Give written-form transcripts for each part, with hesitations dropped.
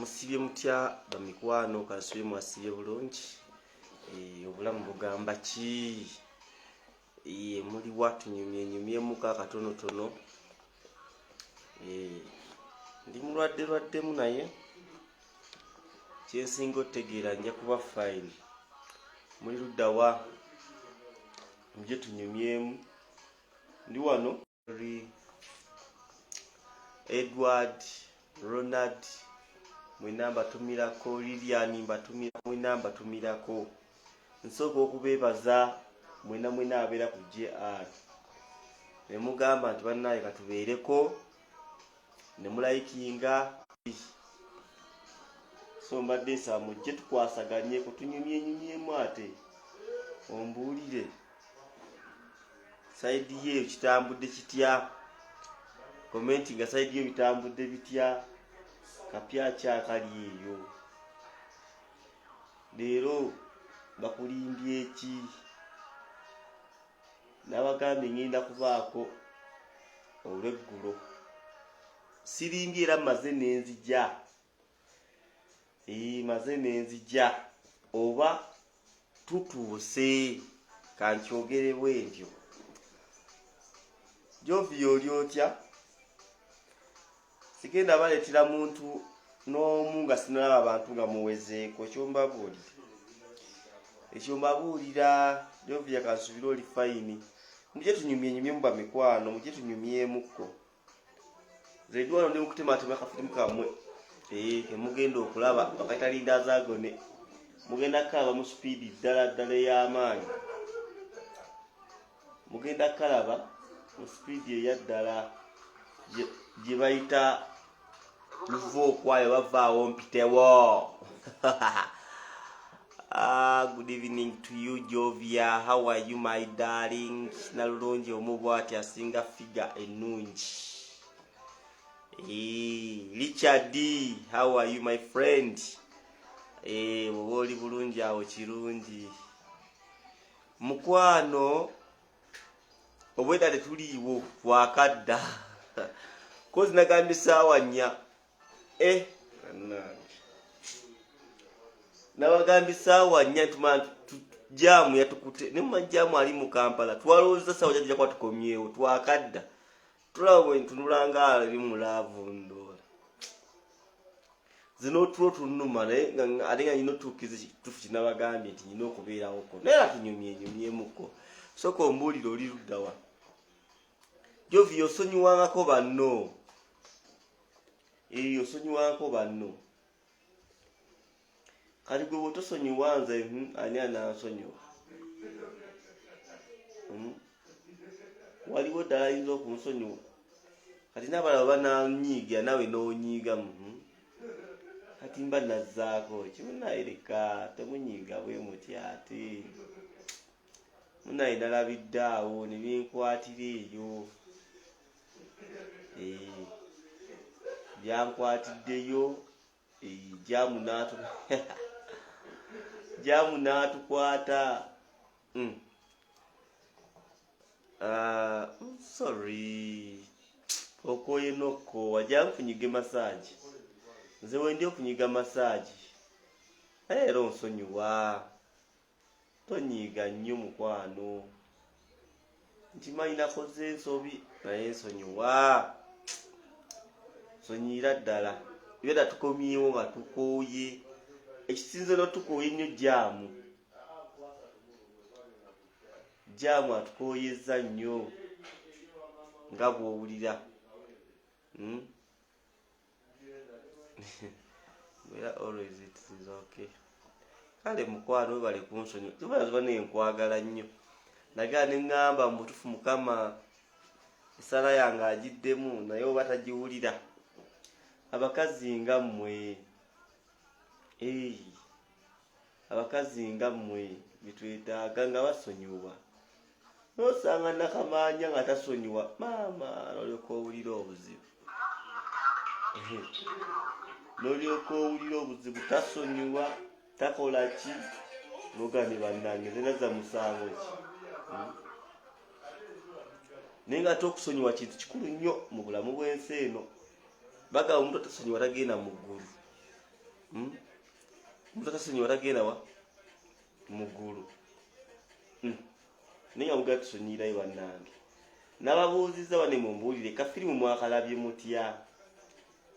musibye mutya bamikwano kasubye mwasibye bulungi obulamu bugamba ki muli watunyumyenyumyemu kakatonotono ndi mulwadde naye kyensinga otegeera nja kuba fine muli luddawa muje tunyumyemu ndi wano Edward Ronald mwena mbatumirako Lilian mbatumirako mwena mbatumirako nsooka okubeebaza mwena abeera ku JR ne mugamba nti bannaye katubeereko ne mulayikinga so mbadde nsaba mujje tukwasaganye kutunyumyenyumyemu ate ombuulire saidi ye kitambudde kitya komenti nga saidi ye bitambudde bitya kapya kyakali eyo leero bakulimbye eki nabagambye ngenda kubaako olweggulo sirimbye era maze nenzija oba tutuuse kankyogere bwentyo Jovi oli otya sigenda baleetera muntu n'omu nga sinalaba abantu nga muwezeeko ekyo mbabuulira Jovi yakansubira oli fayini mujye tunyumyenyumyemu bamikwano mujye tunyumyemuko zedwano ndi mukutematema akafirimu kammwe kemugenda okulaba bakatalinda azagone mugenda kalaba mu supiidi ddala ey'amaanyi mugenda kalaba mu supiidi eyaddala gye bayita luva okwayo bavaawo mpitewo good evening to you Jovia, how are you my darling? Nalulungi omubwati asinga figa ennungi. Richard, how are you my friend? Oli bulungi awo kirungi mukwano obweda tetuliiwo twakadda kozi nagambye saawa nnya nabagambye saawa nnya jamu yatukute nemumajamu ali mu Kampala twalowooza saawa jajja kwa tukomyewo twakadda tulaba bwe ntunulanga ali mu lavundola zino tulo tunuma naye ate nga nyina otuukiza ekituufu kinabagambye nti nyina okubeerawoko naye atunyumyenyumyemuko soka ombuulire oli luddawa Jovi osonyiwangako banno osonyiwangako banno kati gwe bwotosonyiwa nze ani anansonyiwa waliwo ddala ayinza okunsonyiwa kati n'abalaba bananyiiga nawe n'onyiiga kati mba nazzaako kimunayireka temunyiiga bwe muti ate munaye nalabidde awo ne binkwatira eyo byankwatiddeyo jamu n'atukwata sorry okoye nokko wajja nfunyiga massage nze wendi okunyiga massage era onsonyiwa tonyiiga nnyo mukwano ntimanyi nakoze ensobi naye nsonyiwa sonyiira ddala ibera tukomyewo nga tukooye ekisinze n'otukooye nnyo jamu atukooyezza nnyo nga bw'owulira always it is okay kale mukwano bale kunsonyiwa ziba nenkwagala nnyo nagaa neŋŋamba mu butuufu Mukama esala yange agiddemu naye oba tagiwulira abakazi nga mmwe bitwetaaga nga basonyiwa nosanga nakamaanya nga tasonyiwa maama nolyoka owulira obuzibu tasonyiwa takola ki nogane bannange zenaza musango ki naye nga tokusonyiwa kintu kikulu nnyo mu bulamu bw'ensi eno bagamba omuntu atasonyiwa tagenda mu ggulu Mutakasonyiwa tagenda wa mugulu naye nga mugala tusonyiirayo bannange. Nababuuzizza bane mumbuulire kafirimu mwakalabye mutya?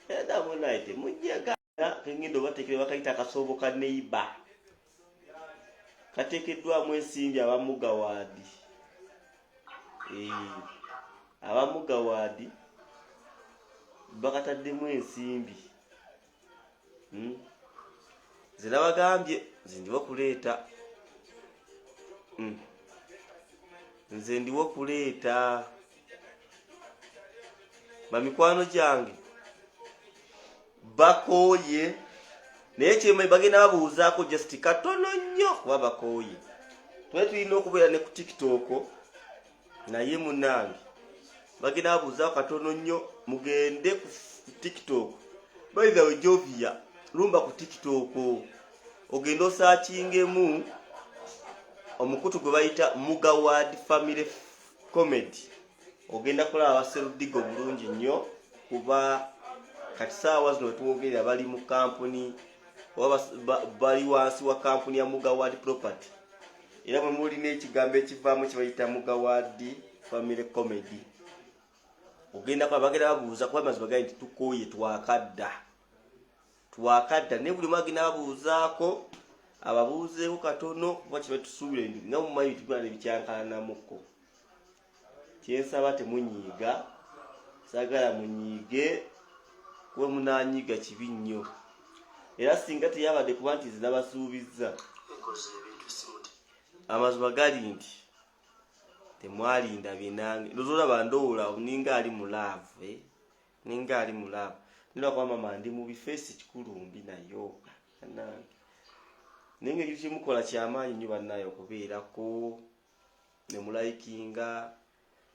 Eddamunaye temujjagala kengendo bateekere bakayita akasoobo ka neiba kateekeddwamu ensimbi abamugawaadi. Abamugawaadi bakataddemu ensimbi. Nze nabagambye nze ndiwo kuleeta nze ndiwo kuleeta bamikwano gyange bakooye naye kyema bagenda babuuzaako just katono nnyo kuba bakooye. Twali tulina okubeera ne ku TikTok naye munnange bagenda babuuzaako katono nnyo mugende ku TikTok. By the way Jovia lumba ku TikTok ogenda osaakingemu omukutu gwe bayita Mugawadi Family Comedy. Ogenda kulaba Serudigo bulungi nnyo kuba kati saawa zino tuwogerera bali mu kampuni oba bali wansi wa kampuni ya Mugawadi Property. Era bwe mulina ekigambo ekivaamu kibayita Mugawadi Family Comedy. Ogenda kwa bagenda babuuza kuba mazima gali nti tukooye twakadda ne buli mwagenda babuuzaako ababuuzeeko katono kuba kiba tusuubire nga mumanyi tugenda nebikyankalanamuko. Kyensaba temunyiiga, saagala munyiige kuba munanyiiga kibi nnyo. Era singa teyabadde kuba nti nze nabasuubizza amazima gali nti temwalinda binange ndozolaba ndowoola ninga ali mu laavu ninga ali mu laavu nina kwa mama ndi mu bifeesi kikulumbi nayo nange ninga ekyo kimukola kyamaanyi nnyo bannaye okubeerako ne mulayikinga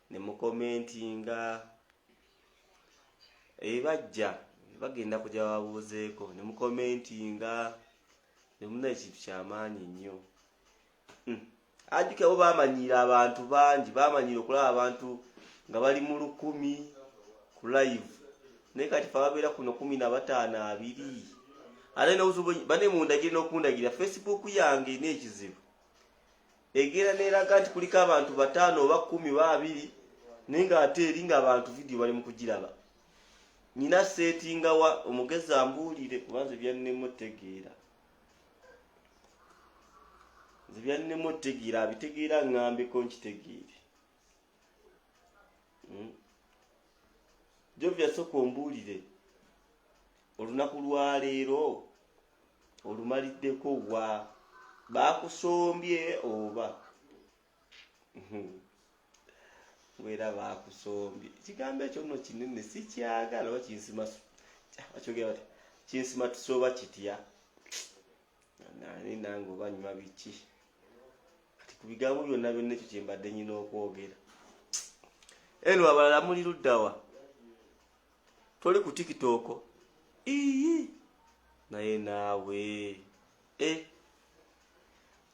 ne mukomentinga bajja bagenda kujja babuuzeeko ne mukomentinga ne munaye kintu kyamaanyi nnyo. Ajjukira bo bamanyiira abantu bangi, bamanyiira okulaba abantu nga bali mu 1000 ku live naye kati fe babeera kuno 15 2 ate n'obuzibu bane mundagira n'okundagira Facebook yange n'ekizibu egera neeraga nti kuliko abantu 5 oba 10 oba 2 naye nga ate eri nga abantu vidiyo bali mu kugiraba. Nina setinga wa omugezi ambuulire kubanze byannemu tegeera zibyannemu otegeera abitegeera ngambeko nkitegeere. Jovia soko ombuulire olunaku lwa leero olumaliddeko wa bakusombye oba wera bakusombye. Ekigambo ekyo nno kinene sikyagala oba kinsima bakyogera bati kinsima tusoba kitya nani nange oba nyuma biki kati ku bigambo byonna byonna ekyo kyembadde nyina okwogera. Eno abalala muli luddawa toli ku TikTok naye naawe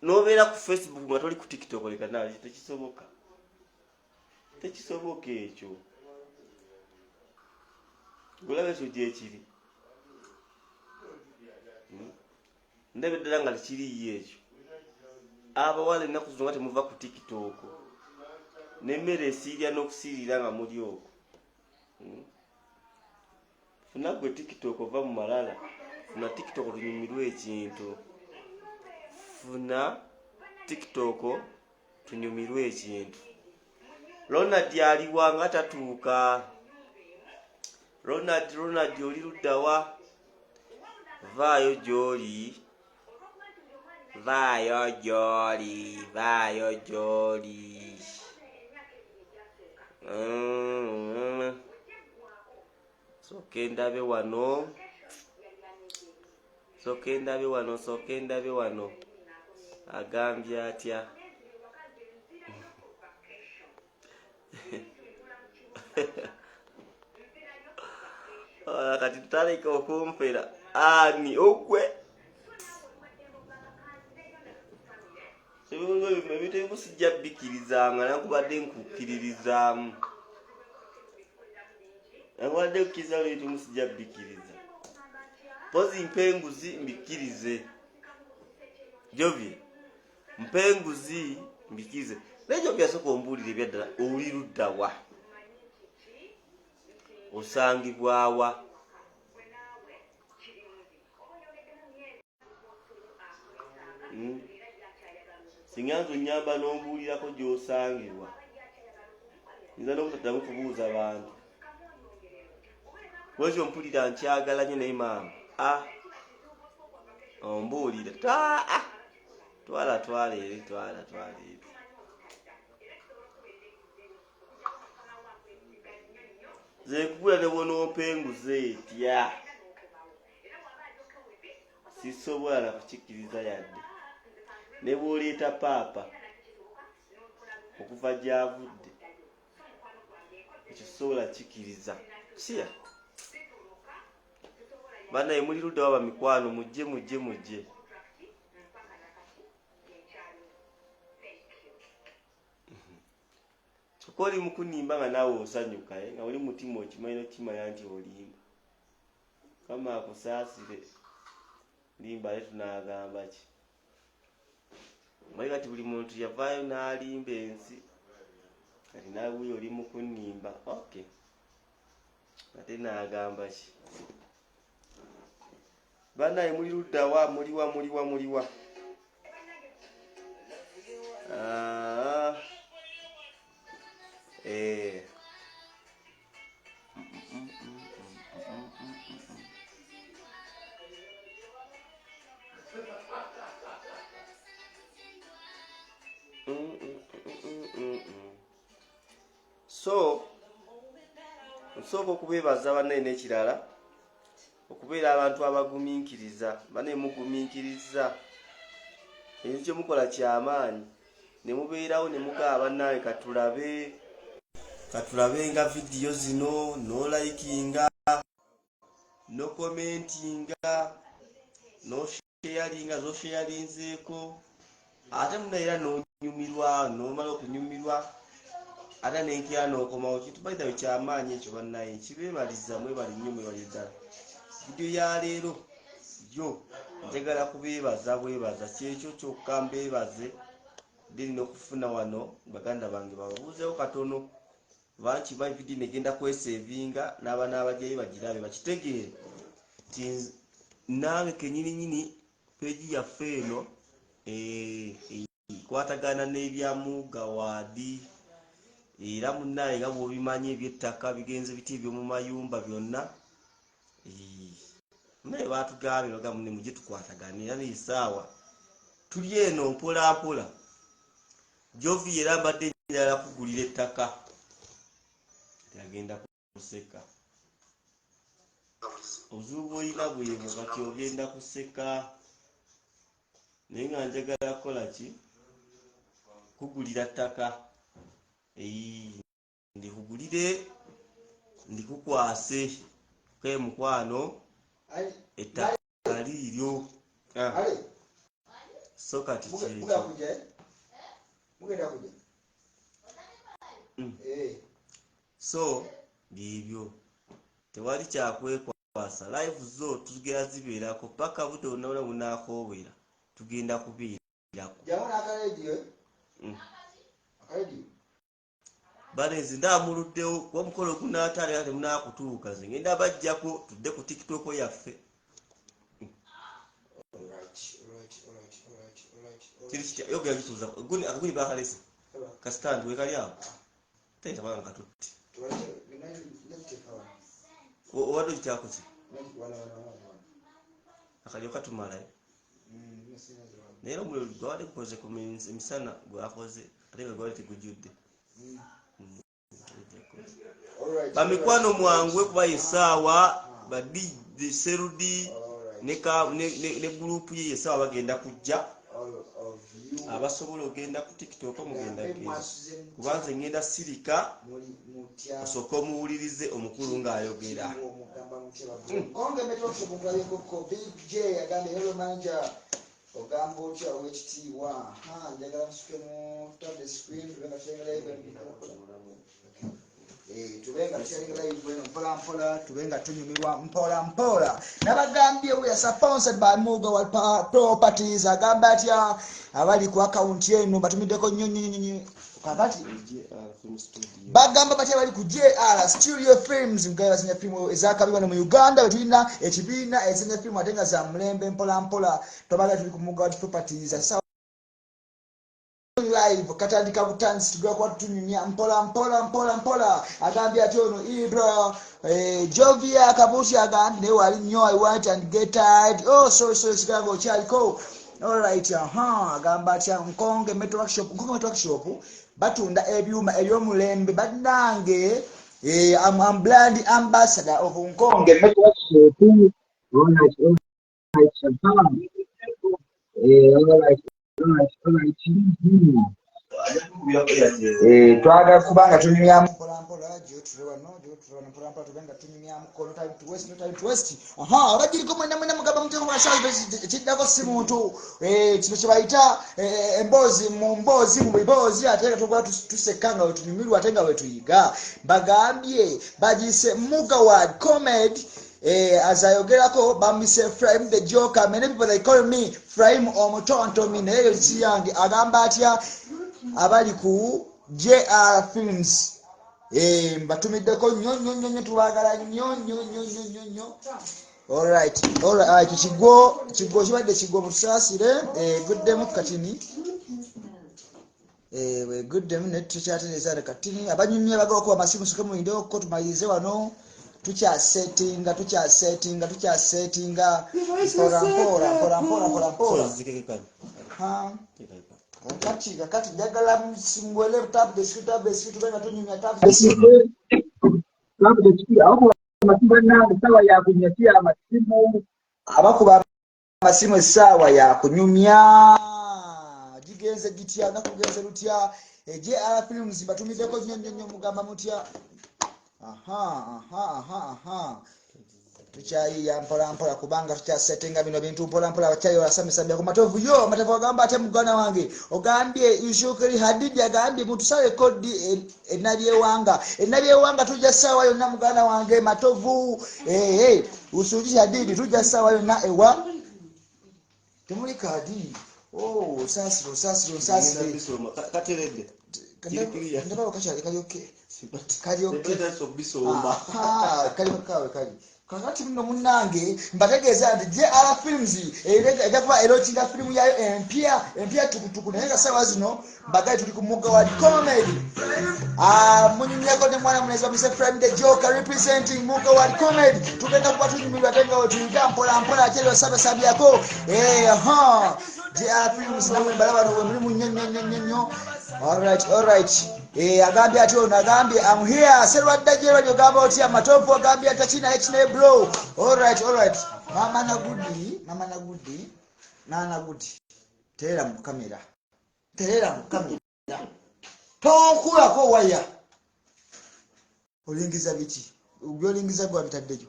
nobeera ku Facebook nga toli ku TikTok leka nawe tekisoboka ekyo. Gulabe ekyo gyekiri ndabe ddala nga tekiriyo ekyo. Abawala ennaku zino nga temuva ku TikTok n'emmere esiirya n'okusiirira nga muli okwo. Funa gwe TikTok ova mu malala, funa TikTok tunyumirwe ekintu, funa TikTok tunyumirwe ekintu. Ronald aliwa nga tatuuka. Ronald oli luddawa? Vaayo gy'oli. Soke ndabe wano. Agambye atya? Kati tutaleka okumpera ani okwe ebintu sijja bikkirizanga nakubadde nkukkiririzaamu nakubadde kukkiriza ebintu sijja bikkiriza pozi mpenguzi mbikirize Jovie mpenguzi mbikirize nejo byasoko ombulire byaddala oli ludda wa osangibwawa singanzo nyamba n'ombulirako gy'osangibwa nza n'obutaddamu kubuuza abantu wezi ompulira nkyagala nnyo naye maama ombuulire twala eri zekugula ne bw'onoopenguza etya sisobola na kukikkiriza yadde ne bw'oleeta paapa okuva gy'avudde ekyo sobola kikkiriza siya bannaye muli ludda waba mikwano mujje kyokka oli mukunimba nga naawe osanyuka nga oli mutima okimanyi nokimanya nti olimba kama akusaasire limba ale tunaagamba ki mali kati buli muntu yavaayo n'alimba ensi kati naawe oli mukunimba okay ate naagamba ki bannaye muli ludda wa muliwa so nsooka okubeebaza bannaye n'ekirala okubeera abantu abagumiikiriza bannaye mugumiikiriza ekyo kye mukola kyamaanyi ne mubeerawo ne mugaba bannaye katulabe nga vidiyo zino no likinga no commentinga no sharinga zo sharinzeeko ate munaera n'onyumirwa n'omala okunyumirwa ate n'enkya n'okomawo kintu baitayo kyamaanyi ekyo bannaye kibeebaliza mwebali nnyo mwebali ddala vidiyo ya leero yo njagala kubeebaza bwebaza kyekyo kyokka mbeebaze ndina okufuna wano baganda bange bababuuzeewo katono banki ba vidiyo negenda kwesevinga n'abaana abajyayo bagirabe bakitegeere nti nange kenyininyini peegi yaffe eno kwatagana n'ebyamuga waadi era munnaye nga bw'obimanyi eby'ettaka bigenze biti ebyomu mayumba byonna naye batugambye baga munne mujye tukwatagana era n'esaawa tuli eno mpolampola Jovie era mbadde njagala kugulira ettaka yagenda kuseka obuzibu bw'olina bwebwo kati ogenda kuseka naye nga njagala kukola ki kugulira ttaka ndikugulire ndikukwase ke mukwano ettaka liiryo so kati kyekyo so byebyo tewali kyakwekwasa live zo tugera zibeerako paka budde onabona bunaakowera tugenda kubeerako banezi ndamuluddewo kuba omukolo gunaatandika temunaakutuuka ze ngenda bajjako tudde ku tiktok yaffe yogera bituuza akaguni bakalese kasitandi wekali awo tayitabanga nkatutte obadde ogityakoze akalyo katumalayo naye omuliro gwabadde gukoze ku emisana gwakoze ate nga gwabadde tegujjudde bamikwano mwangwe kuba esaawa baddi serudi ne gurupu ye esaawa bagenda kujja abasobola ogenda ku tiktok mugenda genda kubanze ngenda sirika osooka omuwulirize omukulu ng'ayogera ogamba otya owekitiibwa njagala nsukemu tadde screen tubenga tushirika live mpola mpola tubenga tunyumirwa mpola nabagambye we are sponsored by Muga World Properties agamba atya abali ku account yenu batumideko nyonyo kakati bagamba batya bali ku JR Studio Films ngaya zinya filmu ezakabiwa mu Uganda betulina ekibiina ezinya filmu atenga za mulembe mpola tobaga tuli ku Muga World Properties asa live katandika butansi tugwa kwa tunyumya mpola agambye ati ono Ibra Jovia Kabushi agambye ne wali nnyo I want and get tired so sigango chaliko alright agamba ati Nkonge Metal Workshop batunda ebyuma elyomulembe banange I'm brand ambassador of Nkonge Metal Workshop alright twaga kubanga tunyumya mpola mpola tubenga tunyumya mukono time to waste abagiriko mwena mugaba mutego mwashaje kidako simuntu kino kibayita embozi mu bibozi ateka tugwa tusekanga tunyumirwa atenga wetuyiga bagambye bagise Muga World Comedy azayogerako bamise Frame the Joker many people they call me Frame omutonto mine siyange agamba atya abali ku JR Films mbatumideko nyonyo tubagala nyonyo alright kigo kibadde kigo mutusasire guddemu katini we guddemu ne tukyateleza katini abanyumye bagala kuba masimu sukamu ndo ko tumayize wano tucha settinga pora kati jagala msingwele tap the script tubenga tunyumya tap the script aho masibana sawa ya kunyatia masimu abakuba masimu sawa ya kunyumya jigenze gitya nakugenze lutya JR Films batumideko nyonyo mugamba mutya tuchayi ya mpola kubanga tuchasetenga bino bintu mpola bachayi wasamisa ku matovu yo matavu agamba ate mugana wange ogambye ishukiri hadidi agambye mutusale kodi enabye wanga tujja sawa yonna mugana wange matovu usuji hadidi tujja sawa yonna ewa temuli kadi sasiro katerede ndaba kachali kalioke kakati muno munange mbategeeza nti JR Films ejakuba erotinga filimu yayo empya tukutuku naye nga sawa zino mbagaye tuli ku Muga World Comedy munyumyako ne mwana muneza mise Frame the Joker representing Muga World Comedy tugenda kuba tunyumirwa tenga wetuyiga mpola akyaliwo sabyako JR Films namwe balaba no mulimu nyonyo alright agambye ati ono agambye I'm here serwadda jero lyogamba oti amatovu agambye atachina HNA bro alright mama na gudi terera mu kamera tokulako waya olingiza biki ubyolingiza gwa bitaddejo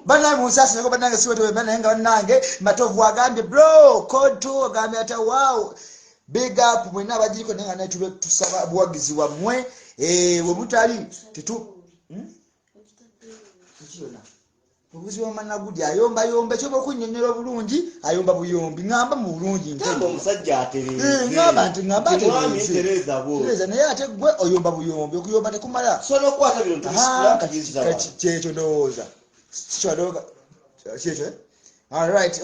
bana musasi nako banange siweto bananga banange matovu agambye bro code 2 agambye ata wow big up mwena abajiko nenga netube tusaba buwagizi wa mwe we mutali titu kiona buwagizi wa managudi ayomba chobo kunyonyera bulungi ayomba buyombi ngamba mu bulungi ngamba musajja atereze ngamba atereze naye ate gwe oyomba buyombi okuyomba tekumala sono kwata bino tusikwata checho ndoza sichodoga checho alright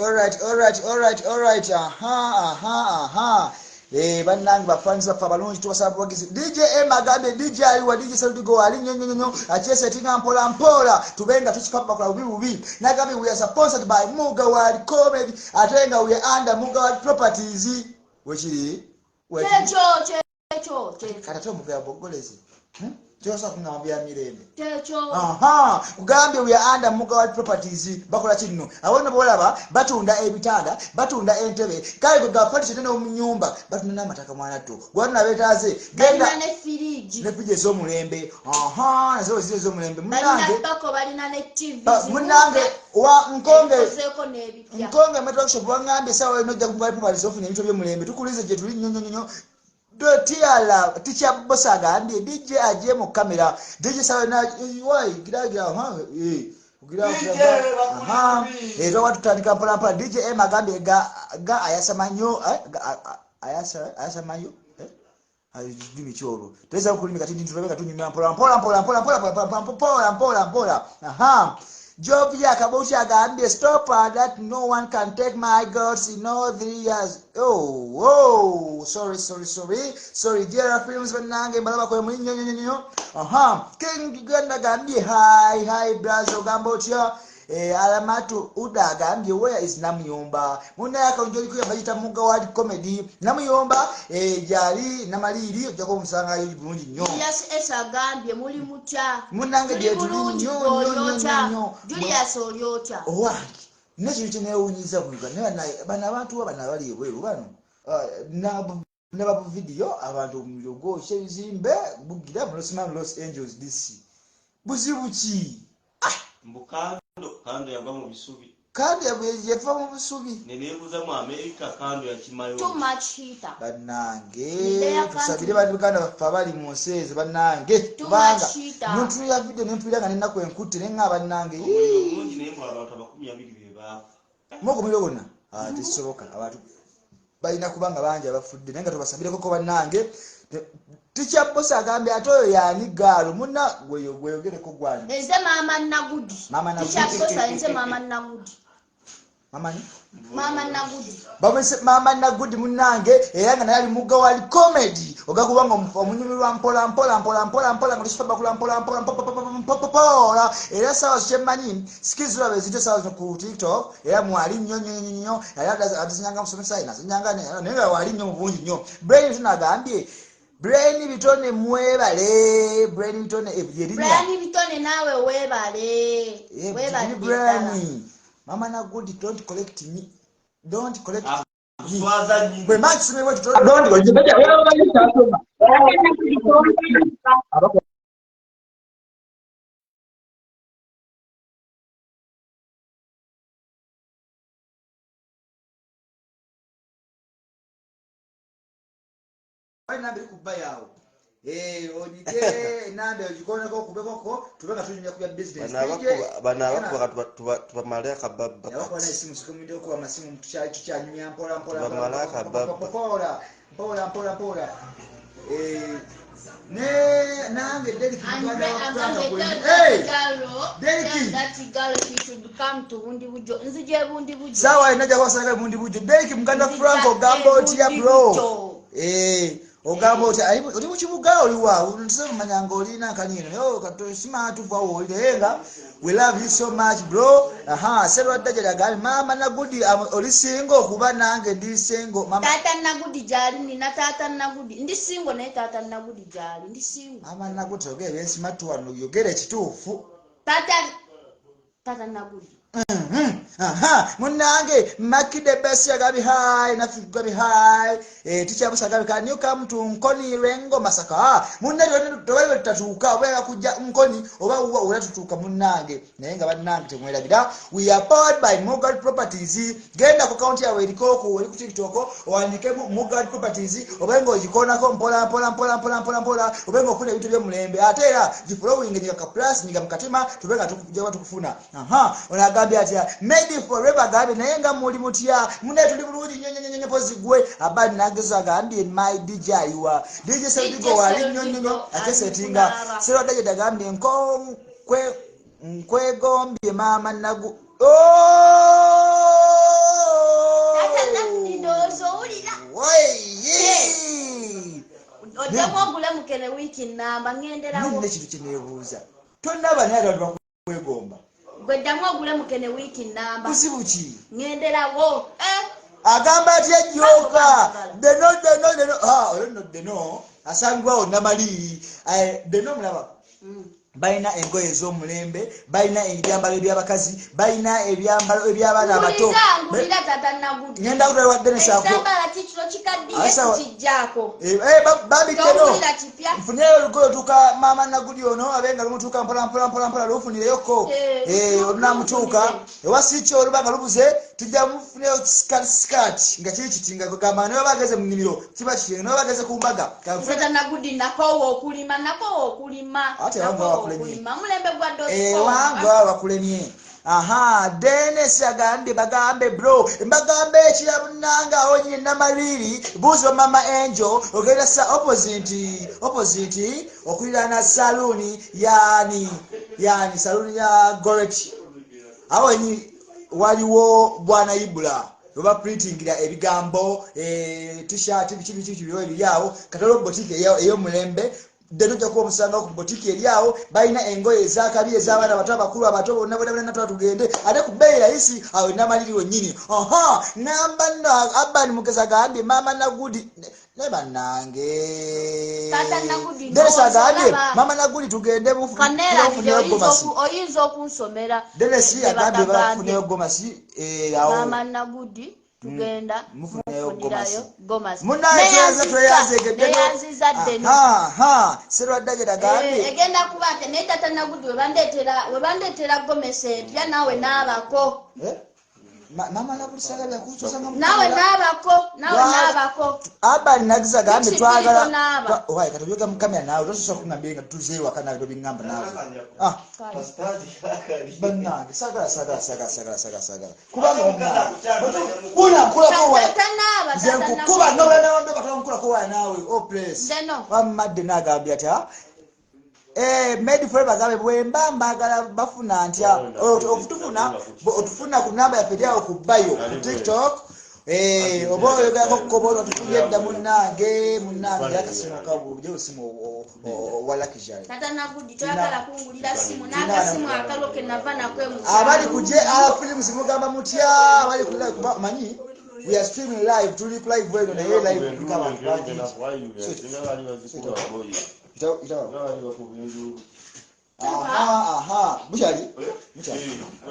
banange bafans bafa balungi tuwasaba buwagizi DJ Magambe DJ aliwa DJ Saludigo ali nyonyo achese tinga mpola tubenga tuchikapa kwa bubi nagambe we are sponsored by Muga World Comedy atenga we under Muga World Properties wechiri checho katato mugaya bogolezi Josa kunambia mirembe. Techo. Kugambye we under Muga World Properties bakola kinno. Abona bolaba batunda ebitanda, batunda entebe. Kale go gafati tena omunyumba, batunda amataka mwana to. Gwana betaze. Genda ne fridge. Ne fridge zo mulembe. Nazo zile zo mulembe. Munange bako balina ne TV. Munange wa Nkonge Metal Workshop wangambe sawa eno jakuba Properties ofune ebintu byo mulembe. Tukulize je tuli nyonyo. Dotiala teacher Bosaga and the DJ Ajemo camera. DJ Savana, why? Gira, watu tandika mpala DJ Emma Gambi ga ayasamanyo ayasamanyo ajimi choro tuweza kulimika tindi tunaweka tu nyuma mpola Job Yakabosha Gambia stop that no one can take my girls in all 3 years. Sorry dear films banange balaba kwa mnyonyo. King Ganda Gambia hi brazo Gambotia alamatu uda Gambia where is Namuyomba muna yaka unjoli kuya bajita muga wadi comedy Namuyomba jali namaliri jako musanga yibunji nyo Yes esa Gambia muli mucha munange dia nyo Julius Olyota owangi nekintu kyewuunyiza buluga bana abantu bana bali ebweru bano ne babu video abantu mulogo shezimbe bugira mu Los Angeles DC buzibu ki kando yava mu bisubi kandi yafa mu bisubi nenebuza mu America kando ya Kimayo too much heater banange tusabire bantu kana bafa bali mu nseze banange kubanga muntu ya video nempira nga nina kwenkute nenga banange mungi nembo abantu abakumya moko miliyona tisoboka abantu balina kubanga banje abafudde nenga tubasabire koko banange Teacher Bosa Gambia atoyo yani galo muna gweyogere ko gwani nze mama Nagudi Teacher Bosa nze mama Nagudi mama Nagudi bamese mama Nagudi munange eyanga nali muga wali comedy ogakubanga omunyumirwa mpola ngishaba kula mpola era sawa shemanyi skizula bezito sawa ku TikTok era mwali nyonyo era atinyanga musomesa ina sinyanga nenga wali nyo mubunji nyo brain tunagambye Brain bitone mwebale brain bitone ebyerinya brain bitone nawe webale brain mama Nagudi don't collect me swaza nyingi we match me what don't go better nambe kubayawo onike nambe ojikona ko kubekoko tubeka tunyanya kuya business bana abako tubamale akababa yabako na simu sikominde ko amasimu tuchanyanya mpola tubamale akababa pola ne nange Derek mwana Derek that girl she should come to Bundi Bujo nzije Bundi Bujo sawa inaja kwasanga Bundi Bujo Derek mkanda Franco Gamboti ya bro Ogamboti oli mukibuga oli wa unsema manyanga olina kanino yo katosima tuvawo olenga we love you so much bro selwa dajala gali mama Nagudi oli singo kuba nange ndi singo mama tata Nagudi jali ni na tata Nagudi ndi singo ne tata Nagudi jali ndi singo mama Nagudi ogere ensimatu wano yogere kituufu tata Nagudi munange makide besi agabi hai na gabi hai Teacher Bosa gabi can you come to Nkoni Rengo Masaka munange tobale tutatuka obera kujja Nkoni oba uwa tutuka munange nayenga banange temwera bida we are powered by Mogad Properties genda ku account yawe elikoko oli ku TikTok owanike Mogad Properties obengo ojikona ko mpola obengo kune bitu byo mulembe atera giflowing nyaka plus niga mkatima tubenga tukujja tukufuna onagambia ati maybe forever gabi nayenga muri mutya mune tuli bulungi nyonyo pozigwe abadi nagezo agambye my DJ wa DJ Sedigo wali nyonyo akesetinga sero daje dagambye nkwegombye mama Nagu odamwagula mukene wiki namba ngenderawo nne kitu kinebuuza tonnaba naye abantu bakwegomba gwedamwagula mukene wiki namba kusibuki ngenderawo agamba ati ejoka deno oleno deno asangwawo namaliri deno mulaba balina engoye ez'omulembe, balina ebyambalo ebyabakazi, balina ebyambalo eby'abaana abato. Ngenda kutwala wa Dennis ako. Babikeno. Nfuneyo olugoye tuka mama Nagudi ono abenga lumutuuka mpola lufunireyo olunamutuuka. Ewa Sicho olubanga lubuze tujja mufuneyo skirt nga kiri kiti nga kugamba nayo bageze mu nnimiro kiba kiri nayo bageze ku mbaga. Ate wanga wakulemye. Dennis agambye bagambe bro mbagambe ekirabunanga onye namaliri buzo mama Angel ogenda sa opposite okulirana saluni yani saluni ya Goretti awenyi waliwo bwana Ibula oba printingira ebigambo t-shirt bichi biriyawo katalo boutique eyo mulembe deno jako musanga ku boutique eriyawo balina engoye ezakabi ez'abaana bato abakulu abato bonna natwa tugende ate ku bei rahisi awe namaliriwo nyini namba na abani mukeza gambye mama Nagudi neba nange Denisa gambye mama Nagudi tugende mufuneyo gomasi oyinza okunsomera Denisa agambye bafuneyo gomasi mama Nagudi tugenda mufuneyo gomasi neyanziza deno serwadagera gambye egenda kuba nti naye tata Nagudi webandetera gomesi empya nawe n'abako mama Nagudi sagala kutusanga nawe n'abako abani nagiza gambye twagala owaye katoyoga mukamera nawe tososa kungambye nga tuzeewa kana ndo bingamba nawe banange sagala kubanga kuna ko wa zenku kuba nobe nawe ndo katonkula ko wa nawe place wamadde nagambye ata made forever gabe bwemba mbagala bafuna ntya otufuna ku namba ya pediawo ku bio ku TikTok oboyo ga kokobolo tugenda munange yakasimu kabu je usimu wala kijali tata Nagudi twagala kungulira simu nakasimu akaloke navana kwe mu abali kuje film simugamba mutya abali kulira kuba manyi we are streaming live to live when na live kama Bushali?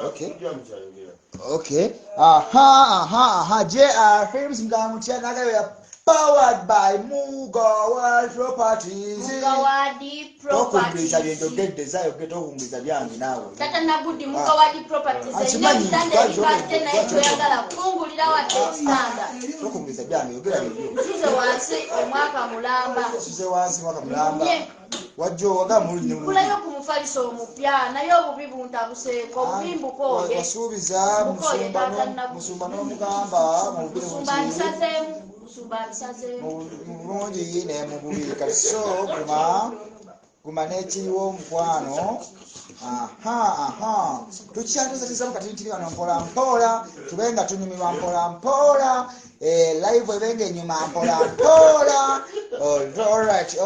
Okay. JR Films mgamutia nagayo powered by Mugawadi Properties. Mugawadi Properties. Tata Nagudi Mugawadi Properties. Wajjo wagamuli kulayo kumufaliso omupya nayo obubibunta buseko obubimbuko wasuubiza musumba n'omugamba mu bubiri mulungi ne mu bubiri kati so guma n'ekiriwo omukwano tukyatuzatizamu katitiri wano mpola tubenga tunyumirwa mpola live ebenga enyuma mpola alright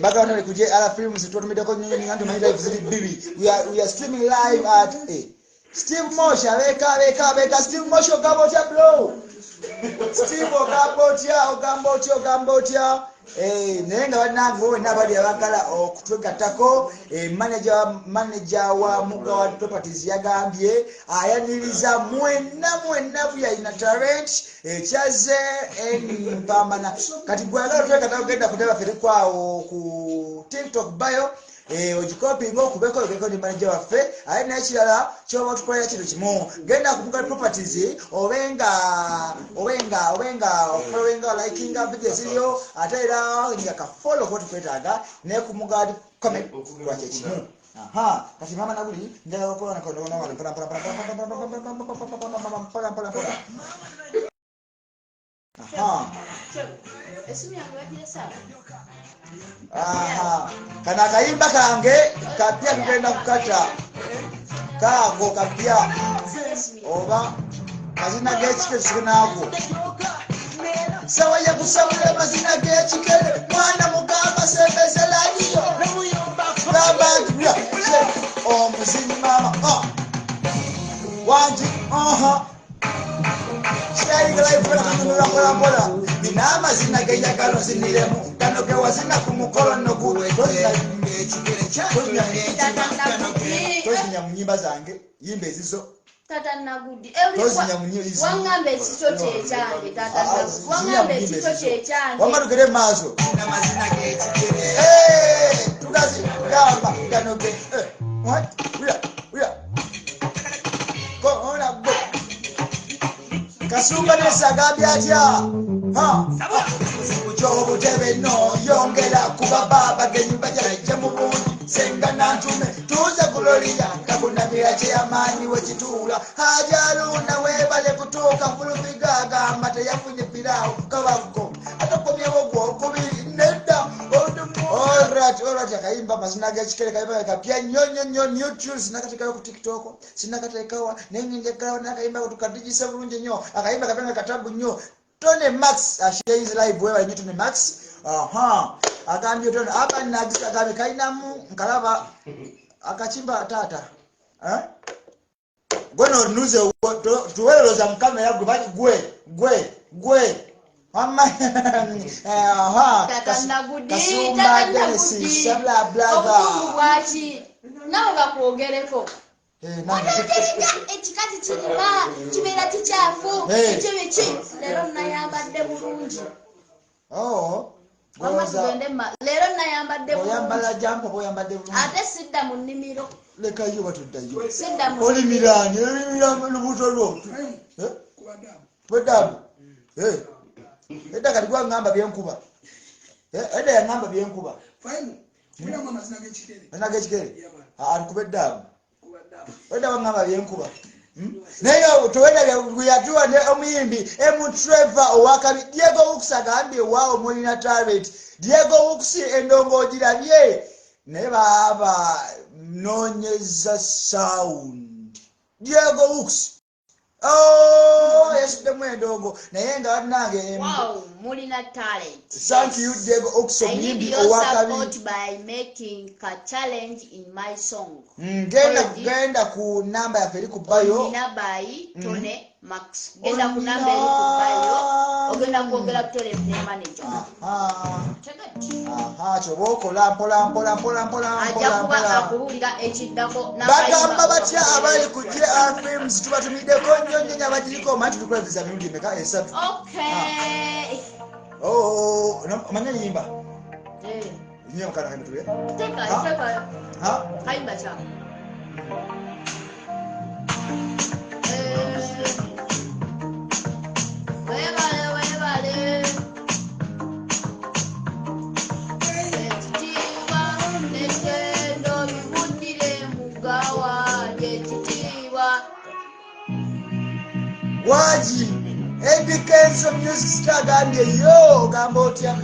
bagawatale kuje ala films tutumideko nyinyi ngantu mai live zili bibi we are streaming live at Steve Mosha beka Steve Mosha gambotya bro Steve gambotya nenga banango nabali abagala okutwegatako manager wa Mugawadi Properties yagambye ayaniriza mwena buya ina talent ekyaze mpambana kati gwagala twekatako genda kuteba fere kwawo ku TikTok bio ojikopi ngo kubeko ni manager waffe ayi na kirala kyoba tukolera kintu kimu genda ku Mugawadi Properties obenga liking video ziriyo atera nga follow ko tukwetaga ne ku Mugawadi comment kwa kimu kati mama Nagudi ndala ko na kono wana kana kayimba kange kapya kugenda kukata kago kapya oba mazina g'ekikere kirinako sawa ya kusabula mazina g'ekikere mwana mugamba sembeze ladiyo gamba omuzinyi mama wanji Mbola Nina amazina g'enjagalo ziniremu gano ge wazina ku mukolo guwe tozinya mu nyimba zange yimba ezizo Tata Nagudi tozinya mu nyimba wangamba ekikyo kyekyange Tata Nagudi wangamba ekikyo kyekyange wamalugere maaso tugazi gamba ganoge Kasumba nesagambye atya kyobutebe no yongera kuba babagenyi bajajja mu bundi senga nantume tuze kuloliya kakunamira kyeyamaanyi wekituula hajaluna webale kutuuka fulufiga agamba teyafunye piraawo kabako atakomyewo gwokubiri nedda olrat akayimba amazina g'ekikere kayimba kapya nnyo neutral sinakateekayo ku tiktok sinakateekawa nenyenjekalawo nakayimba tukadigise bulungi nnyo akayimba kapya katabu nnyo Tony Max ashes live wewe ni Tony Max agambye Tony aba nagisa agambye kainamu nkalaba akachimba tata gono nuze tuweloza mkame yagu bali gwe mama Tata Nagudi sabla blaga obwachi nawe bakwogereko ekikati kirima kibeera kikyafu ekyo biki leero nayambadde bulungi leero nayambadde oyambala jampa oyambadde bulungi ate sidda mu nnimiro lekayo batuddayo sidda mu olimiranye lubuto lwo twedamu edda kati gwangamba byenkuba edda yangamba byenkuba agekikere alikuba eddamu wenda wangamba byenkuba naye towenda bweyatuwa ne omuyimbi Trevor owakabi Diego Wooks agambye waawo mulina talent Diego Wooks endongo ogirabye naye baaba noonyeza sound Diego Wooks yasuddemu endongo naye nga walinange mulina talent. Thank you Diego Wooks omuyimbi owakabi. I need your support by making a challenge in my song. Genda ku namba ya Feri Kubayo Nina by Tony Max. Genda ku namba ya Kubayo ogenda kwogera kutole manager. Choboko mpola. Ajakuba akuwulira ekiddako bagamba batya abali ku JR Films tubatumiddeko nnyo abagiriko manti tukulabiriza mirundi meka esatu. Okay. Manya yimba. Nyo mkana kaiba tuwe. Teka. Kaiba cha. Webale. Ekitiibwa n'ettendo bivundire mugawa ekitiibwa. Waji Edikenso Music Star gambye yo gamba otya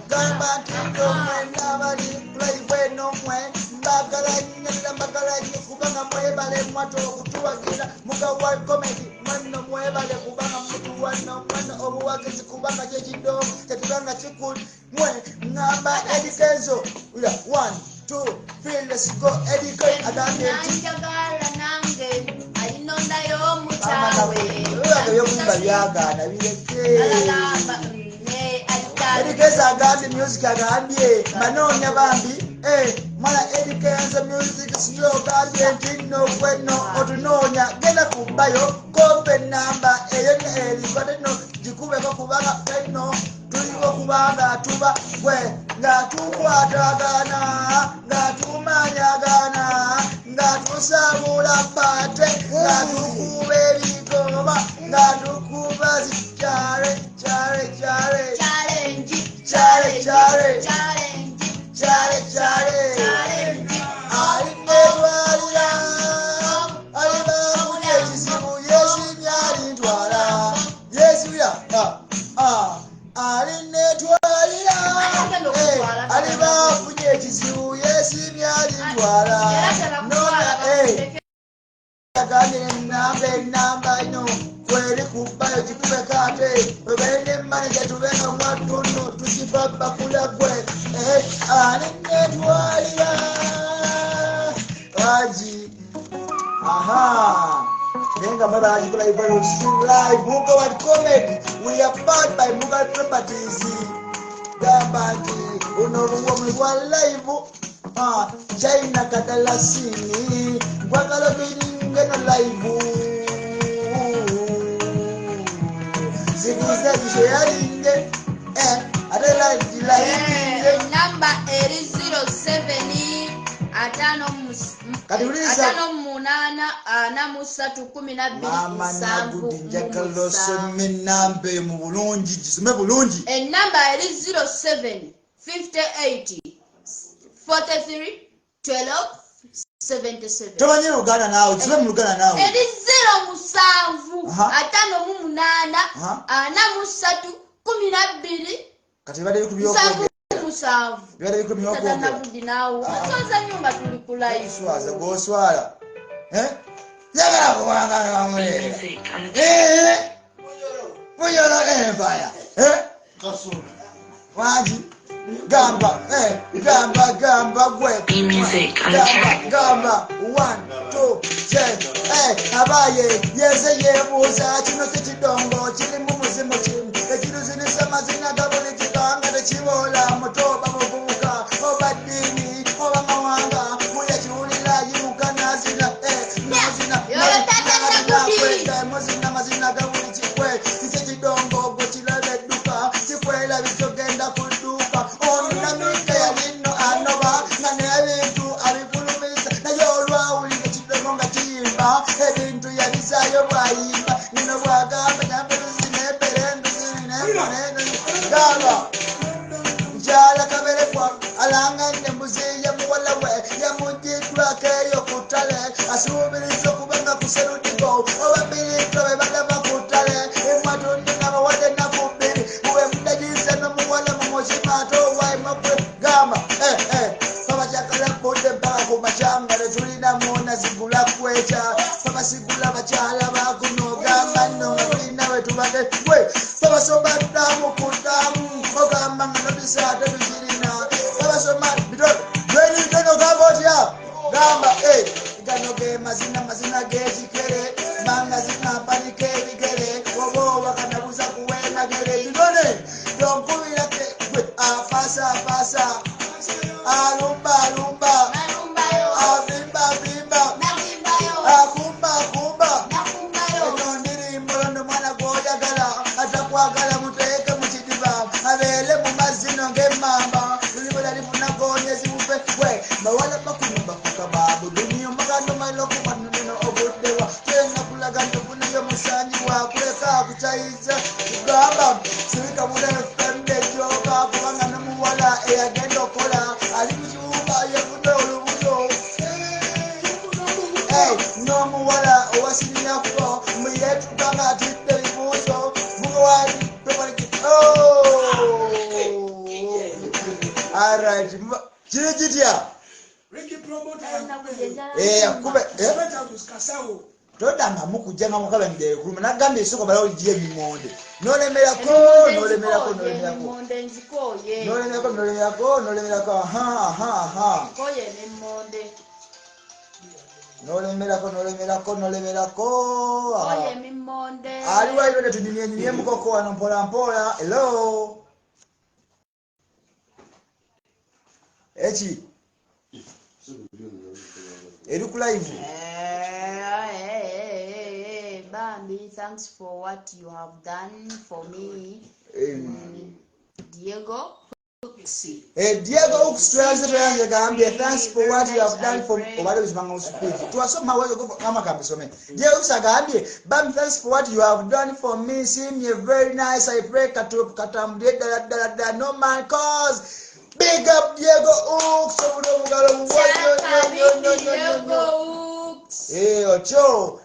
gamba nti mwena bali play bweno mwe mbagala nnyo kubanga mwebale mwato okutuwagira mugawa comedy mweno mwebale kubanga mutuwano mweno obuwagizi kubanga kyekiddo tekibanga kikuli mwe ngamba Edikenso 1 2 3 let's go Edikenso agambye nti njagala nange ayinondayo mukyawe yogimba byagaana bireke Edikenso agambye music agambye manoonya bambi mala Edikenso music studio gambye nti nno gweno otunoonya genda kubayo kompe namba eyo erikode no gikubeko kubanga fenno tuliko kubanga tuba gwe nga tukwatagana nga tumanyagana nga tusabula pate nga tukuba ebigoma nga tukuba zikyale alinetwalira alibafunye ekizibu yesimye alintwala yesuya alinetwalira alibafunye ekizibu yesimye alintwala enamba ino kweri kubayo kikubeka ate webene manager tubenga mwatuno tukipapa kula gwe alinetwalira Raji Nenga mara aji kula ibalo stream live Muga Comedy. We are powered by Muga Properties. Gambati uno luwomu lwa live China kadalasini gwagala biringeno live ziguze zisharinge adela Eh, number 07 atano munana ana musatu 12 mama nagudi njagala somenambe mu bulungi gisome bulungi number 07 58 43 12 77 tomanyi Luganda nawe gisome mu Luganda nawe eri 07 atano munana ana musatu 12 kati bade kubyoko musavu bade kubyoko nabudi nawo atwaza nyumba tuli kulai swaza goswala yagala kubanga ngamule muyolo empire waji gamba gwe gamba 1 2 3 abaye yeze yebuza kino kidongo kiri mu muzimu kimu ekiruzinisa mazina gabuli kibanga tekibola mutoba muvubuka obadini oba mawanga muya kiwulira yimuka nazina mazina gabuli kikwe kike kidongo gwe kirabe edduka kikwera bitogenda kudduka onamika yalino anoba nga nebintu abifulumisa naye olwawulira ekidongo nga kiyimba ebintu yabisayo bwayimba nino bwagamba gamba njala kaberekwa alangane mbuzi ya muwala we yamujitwa keyo kutale asubiriza kubanga kuserudigo obabilito bebadaba kutale ematundi nabawade nakubiri uwe mudajize nomuwala mumuzimato waimapwe gamba pabajakala bude mpaka kumachanga tulina muna zigula kwecha pabasigula bachala bakunogamba nongabina wetubade we pabasoba damu kudamu ogamba ngano bisate bishirina babasoma bidolo bweni teno gabotya gamba gano ge mazina gekikere manga zina panike bigere obo bakanabuza kuwena gere bidone donkubira ke afasa alumba abimba akumba ndiri molondo mwana goyagala atakwagala muteke mukidiba abele mu mazino ng'emmamba lulibula lifuna gonyezi bufe we bawala bakunyumba kukababu duniyo magando malokumanuneno obuddewa tena kulaga ntofunayo musanyi wakuleka kucayiza kugamba sibika muleno fembe joka kubanga nomuwala eyagenda okola ali mukiwumba yefuna olubuto nomuwala owasiniyakubo muyetuganga atidde bibuuzo bugawali alright kiri kitya akube todanga mukujja nga mukabangire kuluma nagamba esoko bala oligiye emingonde nolemerako aliwairo netunyumyenyumye mukoko wano mpolampola hello eki eri ku live Bambi, thanks for what you have done for me. Diego Diego Uxtraze Gambia, thanks for what you have done for me. What is Mango Speech? To us, my way to go for Amakam. Diego Sagambia, Bam, thanks for what you have done for me. See me very nice. I pray Katup Katam, no man cause. Big up Diego Ux. Ocho.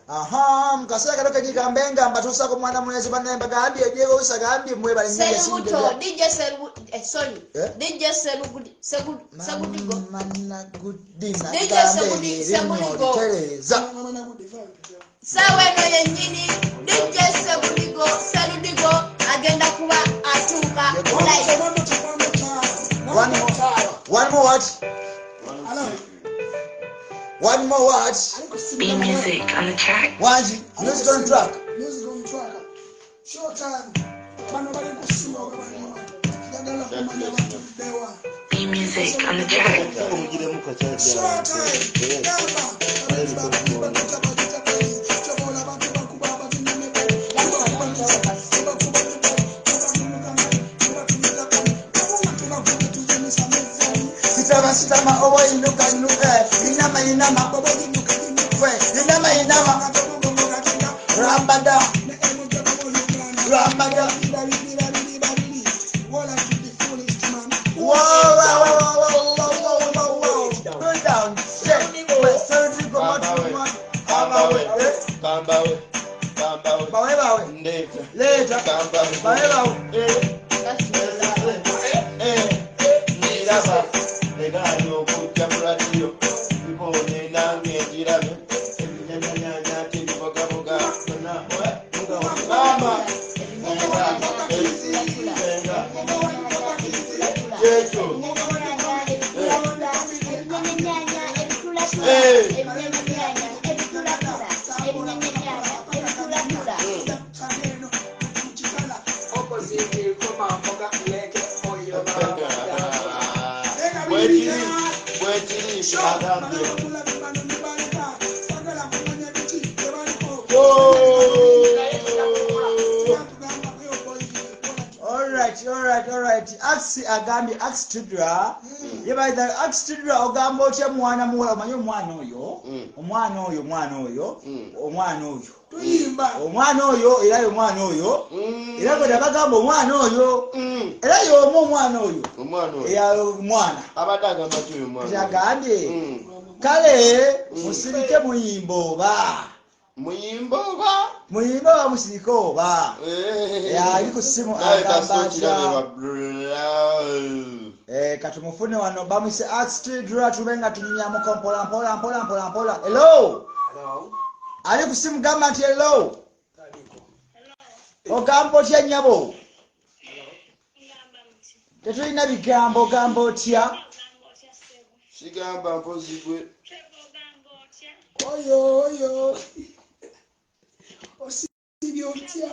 Mkasaka katoka jikambenga mbatusa kwa mwana mwezi banemba Gambia Diego Sagambia mwe bali nyingi Serubuto, DJ Serubuto, sorry. DJ Serubuto, Serubuto. Mana Gudina. DJ Serubuto. Sawe no yenyini DJ Serubuto agenda kuba atuka live. One more what? One more what? Be music on the track. Wanji, music on track. Showtime. B Music on the track. Omugiremu kakyajja. Sitama obo inuka inama bobo inama Rambada Go down Bawe Later Alright. Axe agambye Axe Tidra. Yebaida Axe Tidra ogamba otya mwana muwala omanyi omwana oyo. Tuyimba. Omwana oyo era bwe bagamba omwana oyo. Era yomo omwana oyo. Ya mwana. Abadaga macho mwana. Yagambye. Kale musirike muyimbo ba. Muyimbo musirike oba. Ya iko simu agamba katumufune wano bamuse Axe Tidra tubenga tunyinyamu mpola. Hello. Ali kusimu gamba nti hello. Ogambo otya nyabo? Tetulina bigambo ogambo otya? Sigamba mpozi gwe. Oyo. Osibi otya?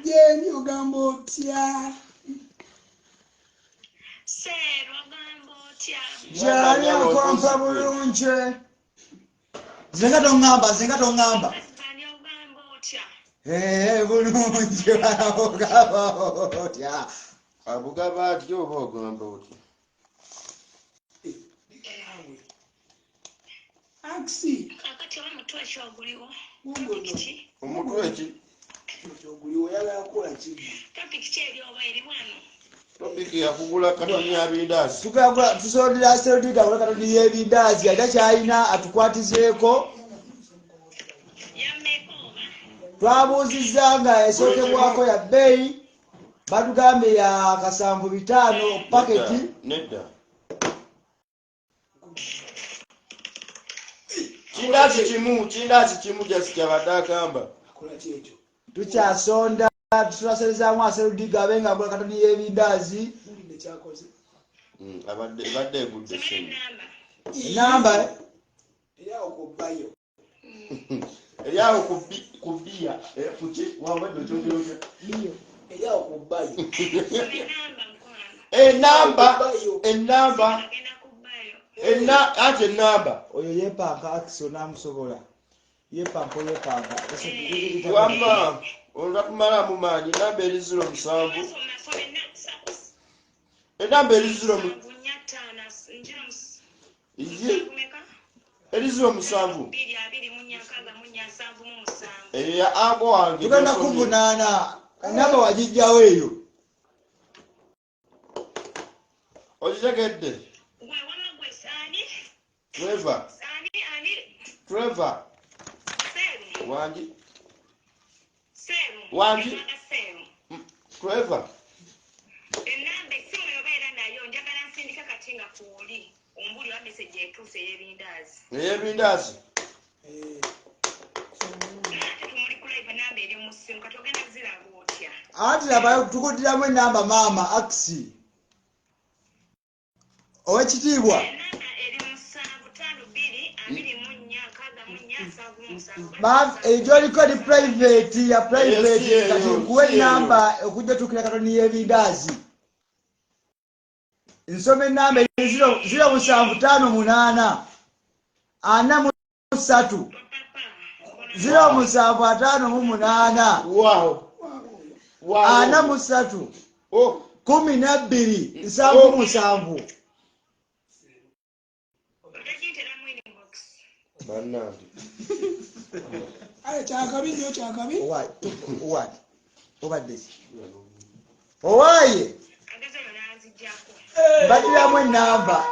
Jeni ogambo otya? Jali akompa bulungi. Zenga tongamba. Bulungi ogamba otya? Abugaba atyo oba ogamba otya? Axe. Kakati omutwe ekyoguliwo. Omutwe ki? Ekyoguliwo yagala kukola ki? Topic kyeri oba eri wano. Topic yakugula katoni y'ebindazi. Tukagula tusondera Selodiga wala katoni y'ebindazi yada kyalina atukwatizeeko. Twabuuzizza nga esookebwako ya bbeeyi batugambye ya $5 paketi. Nedda. Kindazi kimu Jessica badagamba. Tukyasonda tulaserezaamu Selodiga abenga agula katoni y'ebindazi. Abadde egudde semu. Namba Eriawo kubia kuki wabadde okyogera otya? eriawo kubbayo. Enamba ate enamba Oyo yepanka Axe namusobola. Yepanka. wamba olakumala mu maanyi enamba eri 07. Enamba eri 07. Eri 07. Ya abo wange. Tugenda kuvunaana. Namba wagijjawo eyo. Okitegedde? Trevor. Wangi. Trevor. Enamba esimu yobeera nayo njagala nsindika kati nga kuwuli ombuli wa message etuuse ey'ebindazi. Ate tumuli ku live enamba eri mu ssimu kati ogenda ziraba otya? Ati laba tukudiramu enamba maama Axe. Owekitiibwa. Enamba eri mu 7524647. Ejoliko di private ya private kati nkuwe namba okujja tukira katoni y'ebindazi. nsome enamba 07558 43 07558 Wow. 43 Oh. 12 777 Bannange. Chakabi. What? Obadde. Owaye. Mbadiramu enamba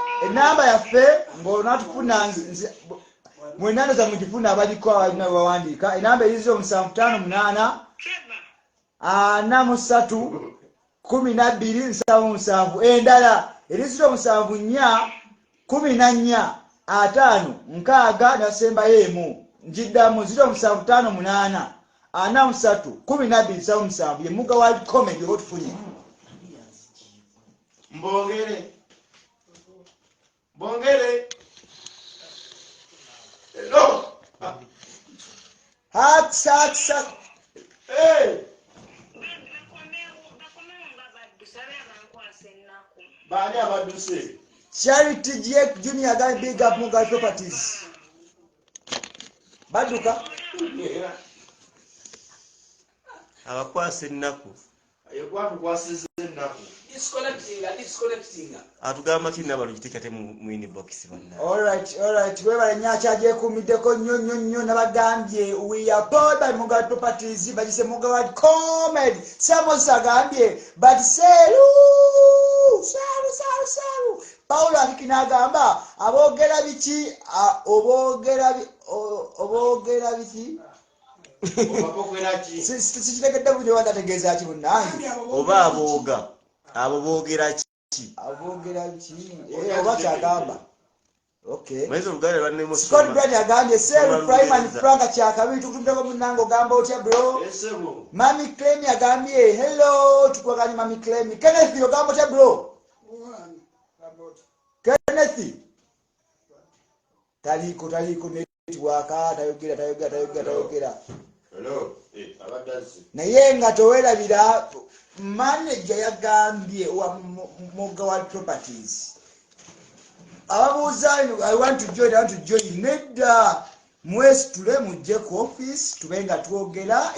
yaffe ng'onatufuna mwenanda za mugifuna abaliko abalina bawandiika enamba erizo 758 43 12 777 endala erizo 74 14 5 6 nasembayo emu njiddamu 0758 43 12 777 ye muga wa comedy otufunye Bongere. Hello. Haksa. Hey. Bani abaduse. Charity Jake Junior guy big up Muga Properties. Baduka. Abakwasa ennaku. Ayekwaku kwasiza ennaku. Disconnecting. Atugamba kina balugitikate mu inbox bonna. Alright. Webale nyacha je kumiddeko nnyo nabagambye we are powered by Muga Properties bagise Muga World Comedy. Samosa gambye but selu. Paulo akinagamba abogera biki obogera biki sikitegedde bulyo wadategeeza ki bunnange Oba aboga. Abo boogera ki? abogera biki oba kyagamba okay Maizo lugale lwanemo Scott Brand yagambye selu Prime Frank kyakabiri tukutuddeko munnange ogamba otya bro Esebo. Mami Clem yagambye hello tukwaganye Mami Clem Kenneth ogamba otya bro Kenneth taliko network tayogera Hello. Abadazi. naye nga towerabira manager yagambye wa Muga World Properties ababuuza I want to join nedda mwesitule mujje ku office tubenga twogera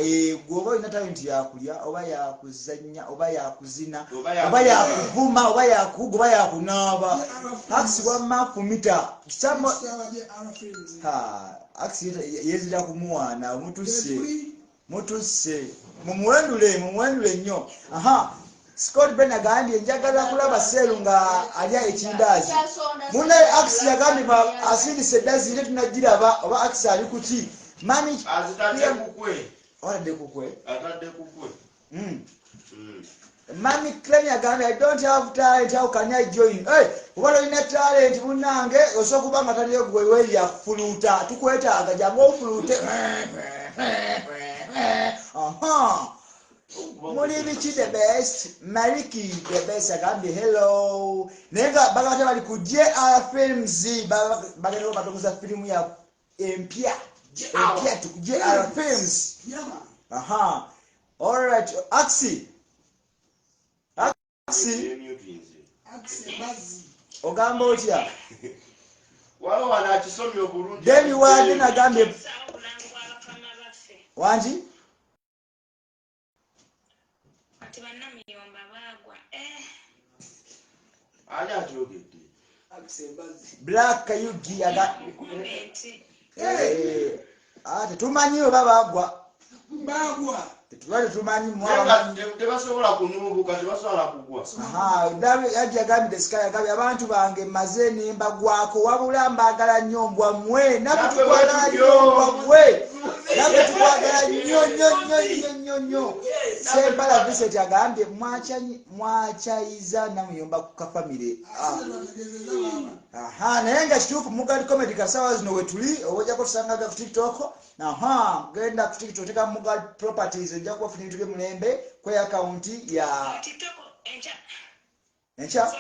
gwoba olina talent yakulya oba yakuzanya oba yakuzina oba yakuvuma oba yakuga oba yakunaaba taxi wamma fumita kisamo taxi yezira kumuwaana mutuse mumuwendule nnyo Scott Ben agambye njagala kulaba selu nga alya ekindaazi munaye Axi yagambye asindise eddazi ile tunagiraba oba Axi ali kuki mami Azitadde kukwe. Atadde kukwe Mami Clem yagambye I don't have talent how can I join ubala olina talent munnange osobola kuba nga taliyo gwewe yafuluuta tukwetaaga jangu ofuluute Muli biki the best Mariki the best agambye hello nenga bagate bali ku JR Films bagate batongoza filimu ya empya tu JR Films alright Axi ogamba otya walo wana kisomyo obulungi Deni wadi nagambye wanji aja jogedde Black Yugi ate tumanyi oba bagwa tetubale tumanyi tebasobola kunubuka tebasobola kugwa yajja agambye Sky agambye abantu bange maze nembagwako wabula mbagala nnyo mbwammwe naffe tukwagala nnyo mbwammwe naffe tukwagala nnyo Sempala Vincent agambye mwakyayiza namuyomba ku kafamire naye nga kituufu Muga Comedy kasawa zino wetuli ojja kutusangaga ku TikTok genda ku TikTok teka Muga Properties ojja kubafuna ebintu by'emulembe kwe akaunti ya encha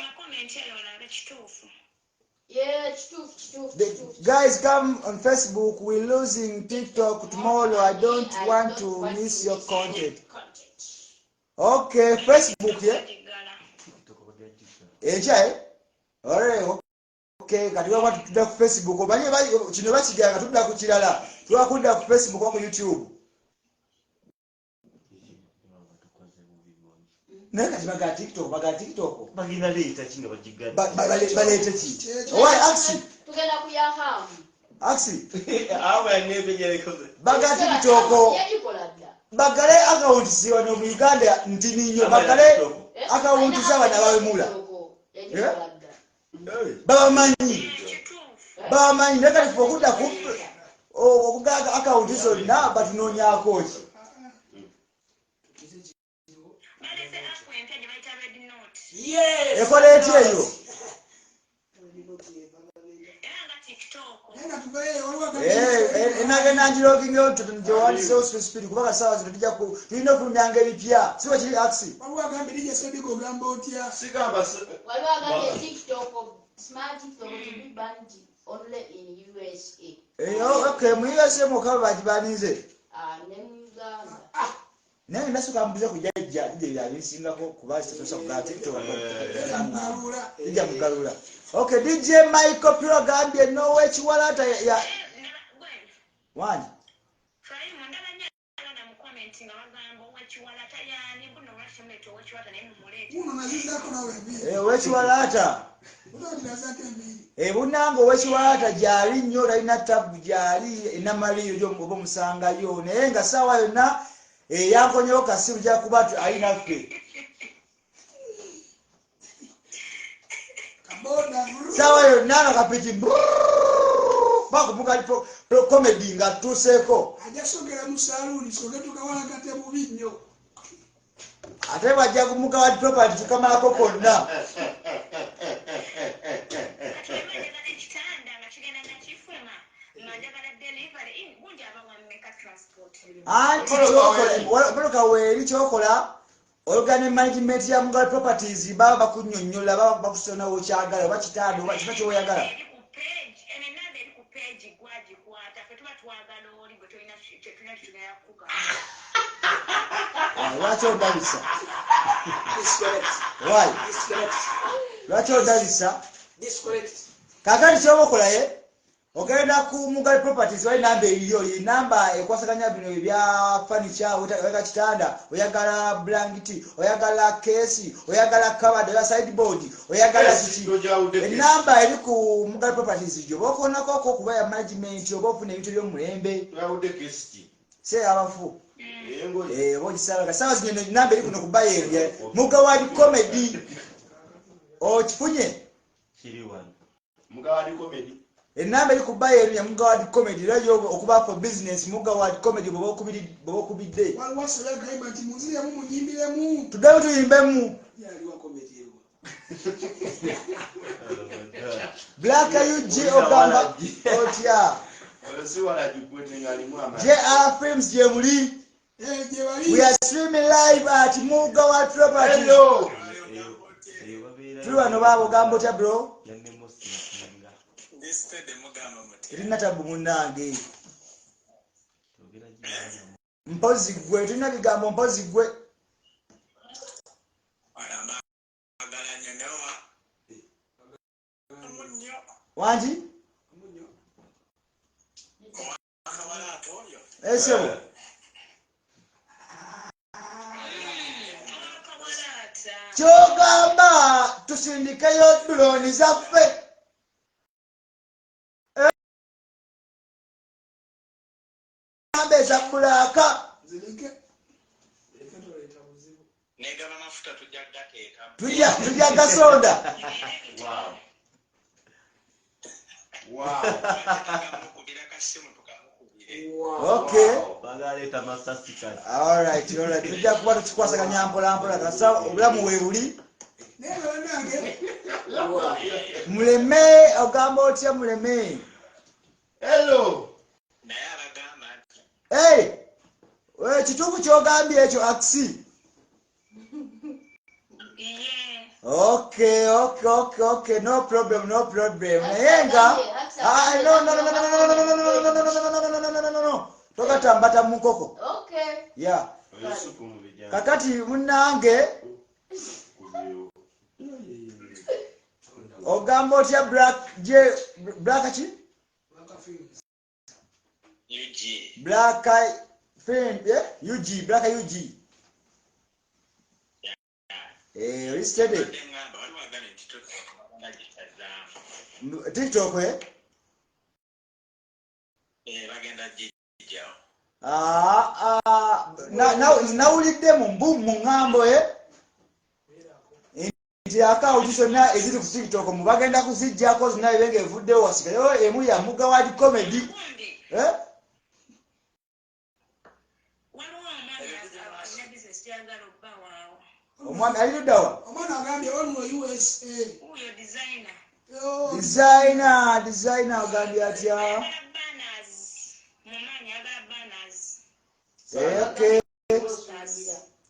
guys come on Facebook we're losing TikTok tomorrow I don't want to miss your content okay Facebook encha okay kati baba tudda ku Facebook obanye kino bakiganga tudda ku kirala twakudda ku Facebook wa ku YouTube naye kati baga TikTok bagina leeta kinga bagigadde balete ki owai aksi tugenda kuyahamu aksi awo yanebenyereko baga TikTok yagikola dda bagale account si wano mu Uganda nti ninyo bagale account z'abana bawemula yagikola dda bamanyi nekati fe okudda ku okugaga account zonna batunoonyako ki ekola etya eyo enagenda ngirogingewo gyewandisewo specific kubanga sawa zino tulina okulumyanga ebipya siwe kiri aksi waliwo agambye TikTok smart TikTok to be banned only in USA okay mu USA mukaba bagibanize ne mu Uganda naye ndasuka mbuze kujajja ije byabisingako kuba sitosa kuga TikTok ija mugalula okay DJ Michael Piro gambye no wechiwalata ya wani wechiwalata bunango wechiwalata jali nnyo talina tabu jali enamaliyo gyomugoba omusangayo naye nga sawa yonna yankonyewo kasiru jakuba alina ffe sawa yonna no kapiti bakumuka comedy nga tuseeko ate bajja kumuka wadi property tukamalako konna anti boloka weeri kyokola olugane management ya Mugal Properties baba bakunyonyola baba bakusonawo kyagala oba kitando oba kino kyoyagala lwaki odalisa lwaki odalisa kakati kyoba okolaye ogenda ku Mugal Properties wali namba eriyo namba ekwasaganya bino ebya furniture oyagala kitanda oyagala blanket oyagala kesi oyagala covered oya sideboard oyagala kiki enamba eri ku Mugal Properties gyo bokonako kuba ya management oba ofuna ebintu by'omulembe se abafu bogisaba sawa zino namba eri kuno kuba yenye Mugawadi Comedy okifunye Mugawadi Comedy enamba eri kuba yenye Mugawadi Comedy radio okuba for business Mugawadi Comedy bobokubidde tudde tuyimbemu Black UG ogamba otya JR Films jemuli we are streaming live at Mugawadi Properties tuli wano babo gamba otya bro tulina tabu munange mpozi gwe tulina bigambo mpozi gwe wanji esebo kyogamba tusindikeyo drone zaffe eza bulaka tujja gasonda okay alright tujja kuba tukikwasaganya mpolampola kasa obulamu weebuli muleme ogamba otya muleme hello hey kituufu kyogambye ekyo aksi okay no problem naye nga no togatambata mu nkoko ya kakati munnange ogamba otya black je black chi UG. black film UG black UG listed TikTok nawulidde mu mbu mu ŋŋambo nti akawunti zonna eziri ku TikTok mu bagenda kuziggyako zonna ebenga evuddewo wasigayo emu ya Mugawadi comedy omwami ali luddawa omwana agambye waliwo USA designer ogambye atya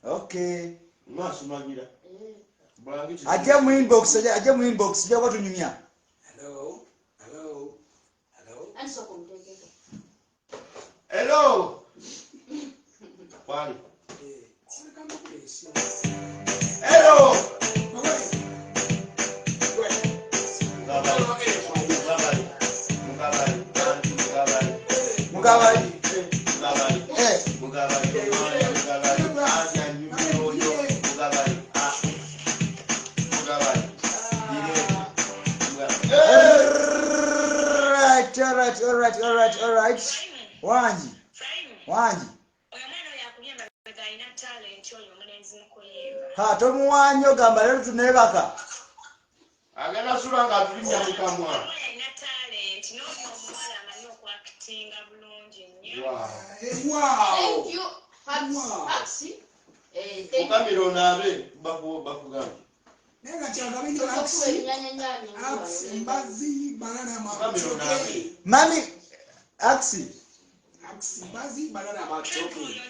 okay ajja mu inbox jja tunyumya Hello. Kwani. Hello. Mugabali all right wanji ha tomuwanyo gamba lero tunebaka agenda sura nga tulinya mukamwa Thank you. Axi. Thank ukamira onabe bakugambye nenga kyagabinyo mbazi banana ukamira onabe mami Axi mbazi banana matoke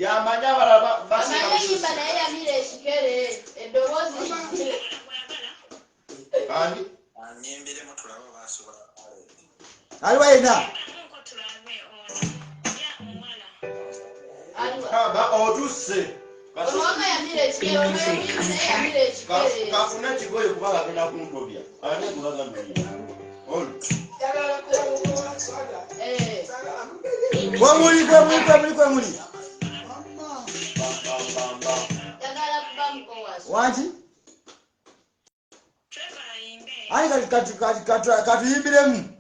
yamanya baraba basi Amayimba naye yamira ekikere eddoboozi ani Anyembere mutulaba basobola. aliwa yena ba otuse omwanga yamira ekikere yamira ekikere kafuna kigoye kubanga agenda kuntobya ate kulagambye ol kwemuli yagala kuba mukowaso wanti ani katuyimbiremu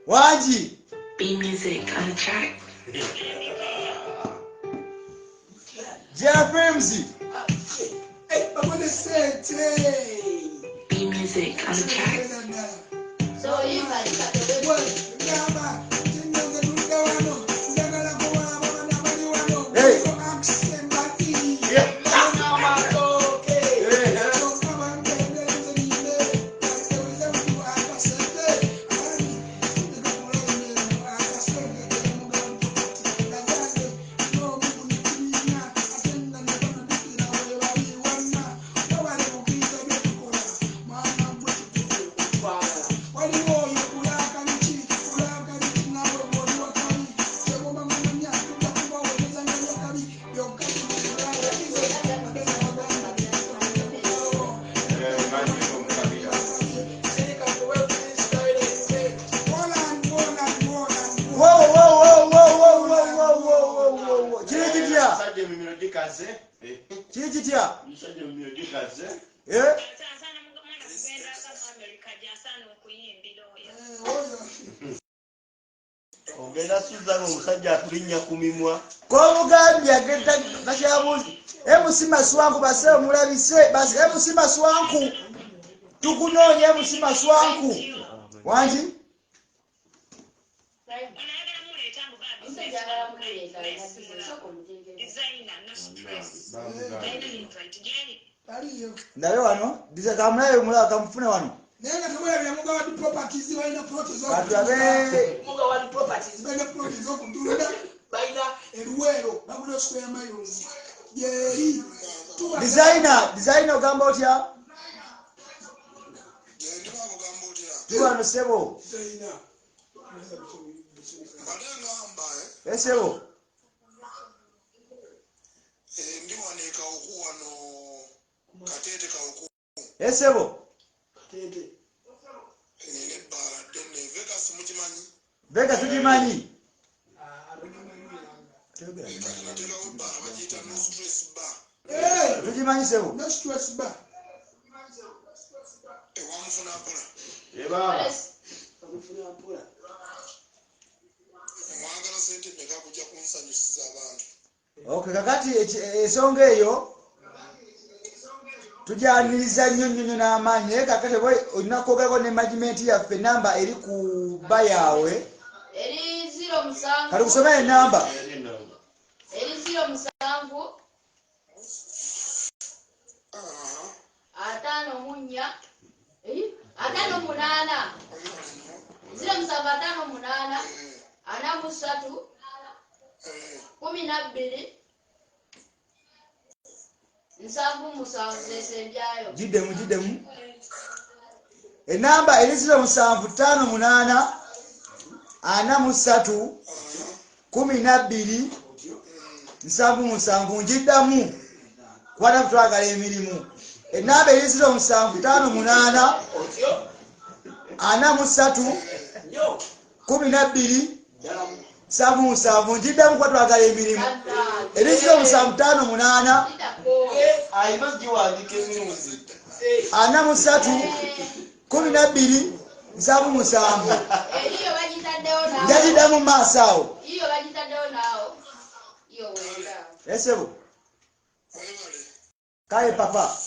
wanji B music on the track. Films babone sente B music on the track. so yimba likatebe ngamba tinonge tunda wano ndagala kuba abana bali wano Hey. mbaki kiri kitya ogenda suza omusajja atulinnya ku mimwa komugambye agenda bakyabuzi emusima swanku base omulabise basi emusima swanku tukunoonya emusima swanku wanji ndabe wano dizakamulabe mulaba kamufune wano nenga tumulabira Mugawadi properties balina plots katuabe Mugawadi properties balina plots z'okutunda balina eruwero babula square miles yeri designer ogamba otya tuwano sebo esebo ne kawuku wano Katete kawuku. Esebo. Katete. Nebala dene Vegas mukimanyi. Vegas tukimanyi. Natera weba abagiyita no stress bar. Tukimanyi sebo. No stress bar. Wamufuna mpola. Baba. Wamufuna mpola. Mwagala sente meka kujja kunsanyusiza abantu. Okay, kakati ensonga eyo tujaniriza nnyo n'amaanyi naye kakati olina kwogako ne management yaffe namba eri ku bba yawe eri 07 kati kusoma enamba eri 07 5 8 07 5 8 Nsavu musanvu sebyayo. Jiddemu. Enamba eri 0758 43 12 7 njiddamu kwata kutwagala emirimu. Enamba eri 0758 43 12 7 njiddamu kwata kutwagala emirimu. Eri 0758 Ayima giwandika emirundi. 43 12 7 Iyo bagitaddewo nawo. njagiddamu maaso awo. Iyo bagitaddewo nawo. Iyo wenda. Esebo. Kale papa.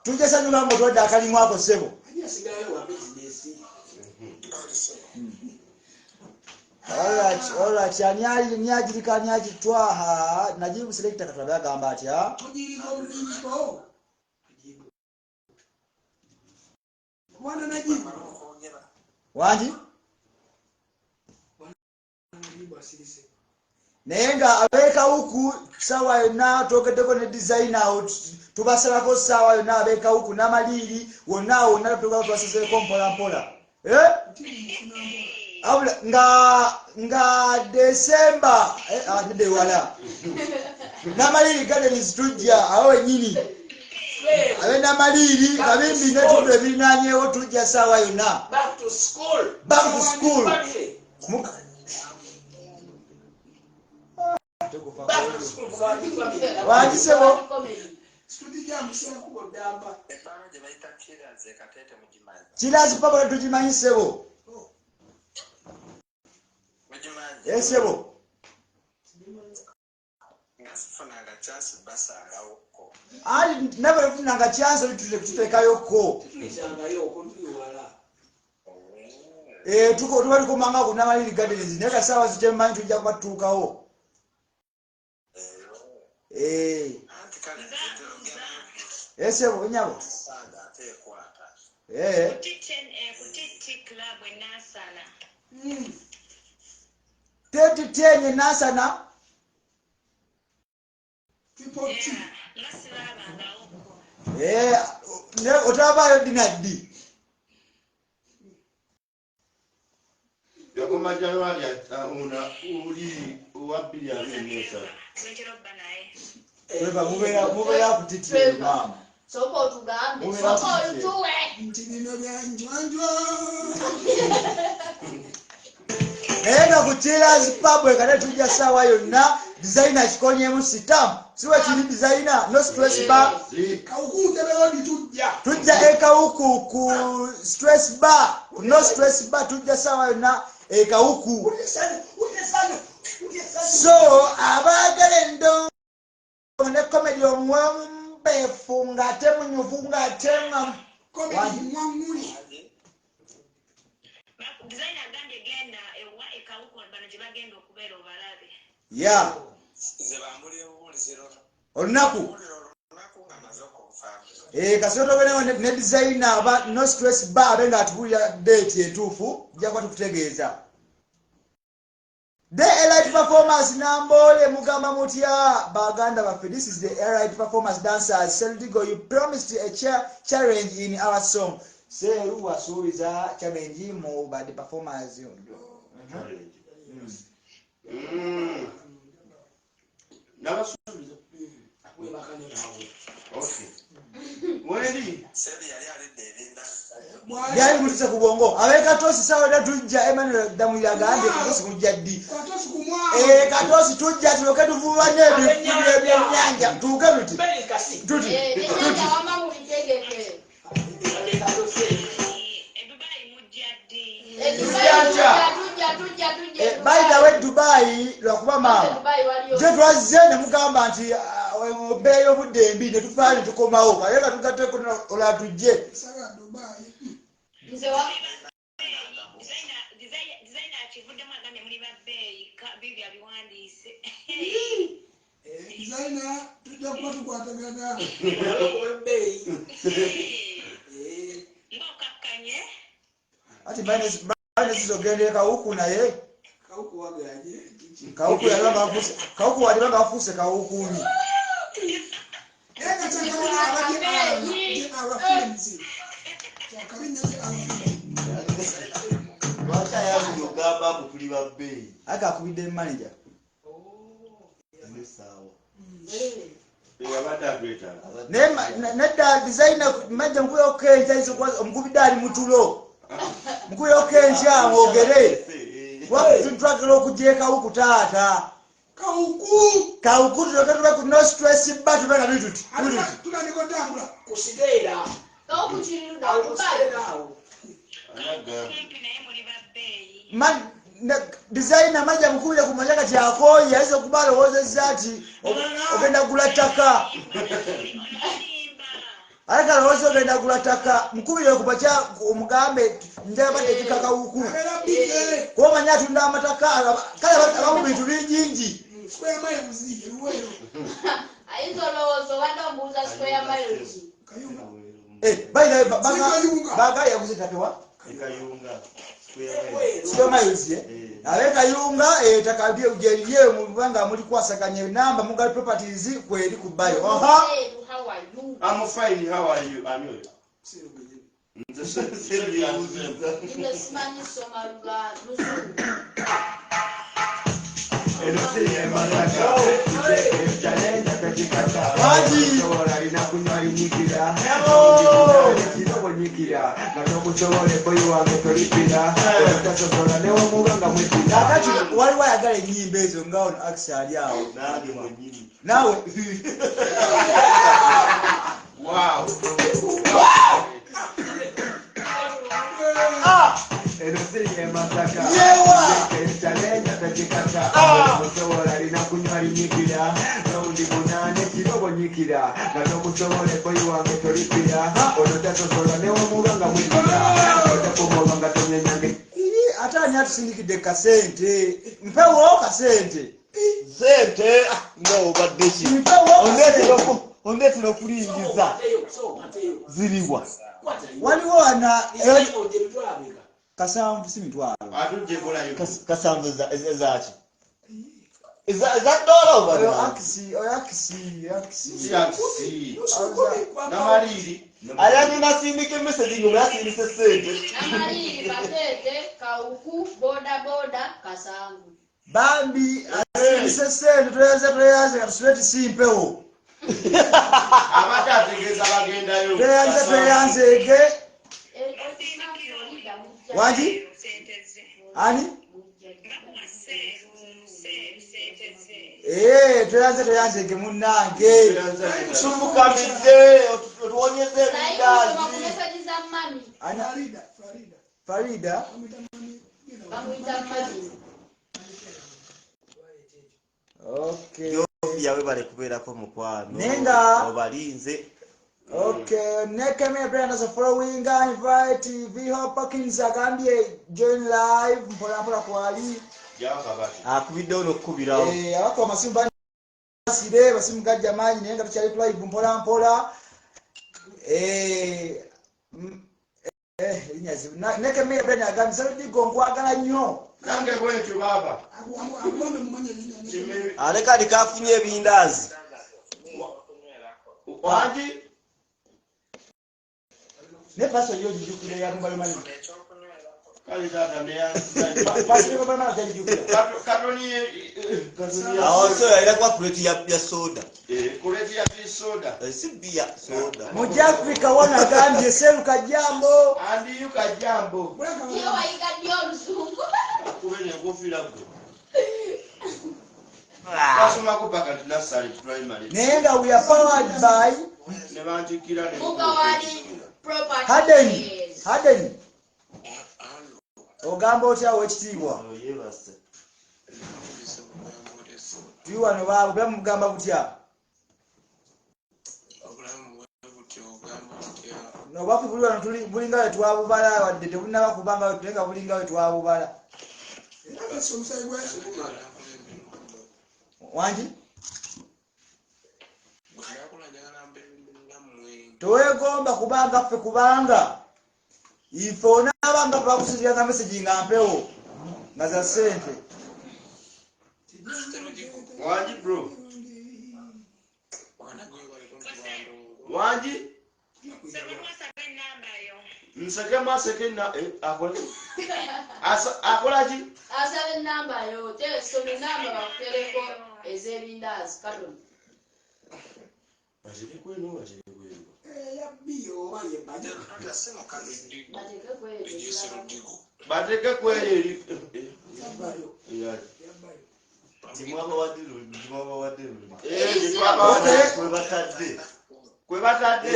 Tujasanyuka ngo twadde akalimu ako sebo. Alright, ani agirikanya agitwaha najibu selector katulabe agamba atya. Mwana najibu. Wanji? Naye nga abeeka huku sawa yonna twogeddeko ne designer tubasalako sawa yonna abeeka huku n'amaliiri wonna tubasazeeko mpolampola. Nga December de wala n'amaliiri gardens tujja awo wennyini abe n'amaliiri kabimbi n'etundu ebirinaanyeewo tujja sawa yonna. Back to school. Wanjisebo. Chilazi papa tujimanyi sebo. Esebo. Ali never funanga chance tutekayo tuko twali kumanga kuna maliri gardens neka sawa zitemmanyi tujja kwatuukawo. Esebo nyabo. Tenye nasana. Ne otabayo dinaddi. Yakoma January una uli wabili alimesa. Weba mubera kutitire mama. Soko tugambe. Soko tuwe. Ntibino bya njwanjwa. Nayenga ku Chilazi pub kale tujja sawa yonna designer kikonyemu sitam siwe kiri designer no stress bar Kawuku tebewo ditujja. tujja ekawuku ku stress bar no stress bar tujja sawa yonna ekawuku. So abagala endongo ne comedy omwembeefu ng'ate munyuvu ng'ate Komedi mwamuli. ya olunaku kasooto benewo ne designer aba no stress bar abe ng'atubulira date entuufu jja kuba tukutegeeza. The Elite Performance Nambole mugamba mutya baganda baffe. This is the Elite Performance dancers. Seldigo, you promised a challenge in our song. Say who was suubiza challenge mu bad performers. N'abasuubiza Okay. Wendi. Sebi yali alidde ebinda. Byali mutise ku bwongo. Abeka tosi sawa da tujja Emmanuel damu ya gande katosi kujja ddi. Katosi kumwa. Katosi tujja tuloke tuvuba n'ebintu by'ennyanja tuuke tuti. Tuti. Ebyennyanja wama mubitegeke. By the way, Dubai, lwakuba mama. Je twaze ne mugamba nti obeeyo budde mbi ne tufaale tukomawo. Kale ka tugatte kuno ola tujje. Sala Dubai. Nze wa designer akivuddemu agambye muli babbeeyi bibya biwandiise. Designer tujja kuba tukwatagana. Ng'okakkanye. Ati bane sizogende kawuku naye. Kawuku wagaje. Kawuku yalanga afuse. Kawuku walibanga afuse kawukuni. Eka chakabona abaje abafunzi. Chakabinya Lwaki ayagala ogamba mbu tuli babbeeyi? Akakubidde manager. Ene saawa. Abadde agwetaaga. Nedda designer majja mkuye okenja izo omukubidde ali mutulo. Mkuye okenja mwogere. Twagala okugyeka wuku taata. Kawuku tuloke tuba ku no stress ba tuba na bituti. Tulandiko tambula. Kusigeera. Kawukukiruda Kumpi naye muli babbeeyi. Designer majja mukubire ku manyaka kyakoyi yaiza okuba alowoozezza ati ogenda gula ttaka. Aleka alowooza ogenda gula ttaka mukubire ku bakya omugambe njaba tekika kawuku. Kuba omanya atunda amataka kale abamu bintu bingingi. Square miles ruwero. ayinza olowooza obadde omubuuza square miles. Kayunga. Baga yaguze takewa? Ekayunga. Square miles abe kayunga takabye ujeriye mu banga muri kwasaganya namba mugali properties kweri kubayo. How are you? I'm fine. How are you? I'm good. Nze simanyi ssoma Luzungu. Akati waliwo ayagala ennyimba ezo nga ono Axe ali awo. Nange mwennyini. Nawe Wow. ate ani atusindikidde kasente mpewo kasente Sente nga obadde ki? mpewo Ondeetera okulingiza ziriwa. waliwo wana kasanvu si mitwalo Atujje ekolayo. kasanvu ezaki Is that dollar over oyo there? akisi Namaliri. Ayagenda sindika message ngo yasindise sente. Namaliri Katete Kawuku boda Kasanvu. bambi asindise sente tweyanze katusubeti simpewo Abadde ategeeza bagendayo. tweyanzege wangi ani tweyanzege munnange Tumukamize otuwonyeze ebindazi. Message za mami. Farida Bamuyita mami. okay Yawe bale kubeerako mukwano. Nenga. Obalinze. okay nekeme brands of following invite VH Parkins agambye join live mpola kwali Akubidde ono okukubirawo. abako amasimu basire basimu gajja manyi naye nga tukyali live mpola nekeme brands agambye saldigo nkwagala nnyo Nange bwentyo baba. Agwambe mumanye linya. Aleka likafunye ebindazi. Wangi? ne paso yo jukule ya mbali manyi kale tata meya pasiko bana tajijukira katoni awo so era kwa plate ya soda kuleti ya soda si bia soda mu Africa wana gambye seruka jambo andi yuka jambo Iyo wayiga dio oluzungu. kubene ngofira gwe kasoma kupaka tunasali primary nenga we are powered by ne bantikira ne Mukawali Harden properties. ogamba otya wekitiibwa yebase tuli wano baabo bamugamba butya nobaku buli wano bulinga we twabubala wadde tebulina kubanga tulenga bulinga we twabubala wangi towegomba kubanga ffe kubanga ife onaabanga twakusiriranga meseji nga mpewo nga za ssente wangi bro wangi nseke maseke na akola ki Asaba enamba yo, soma enamba bakutereko ez'ebindazi katoni. bateke kweri kwe batadde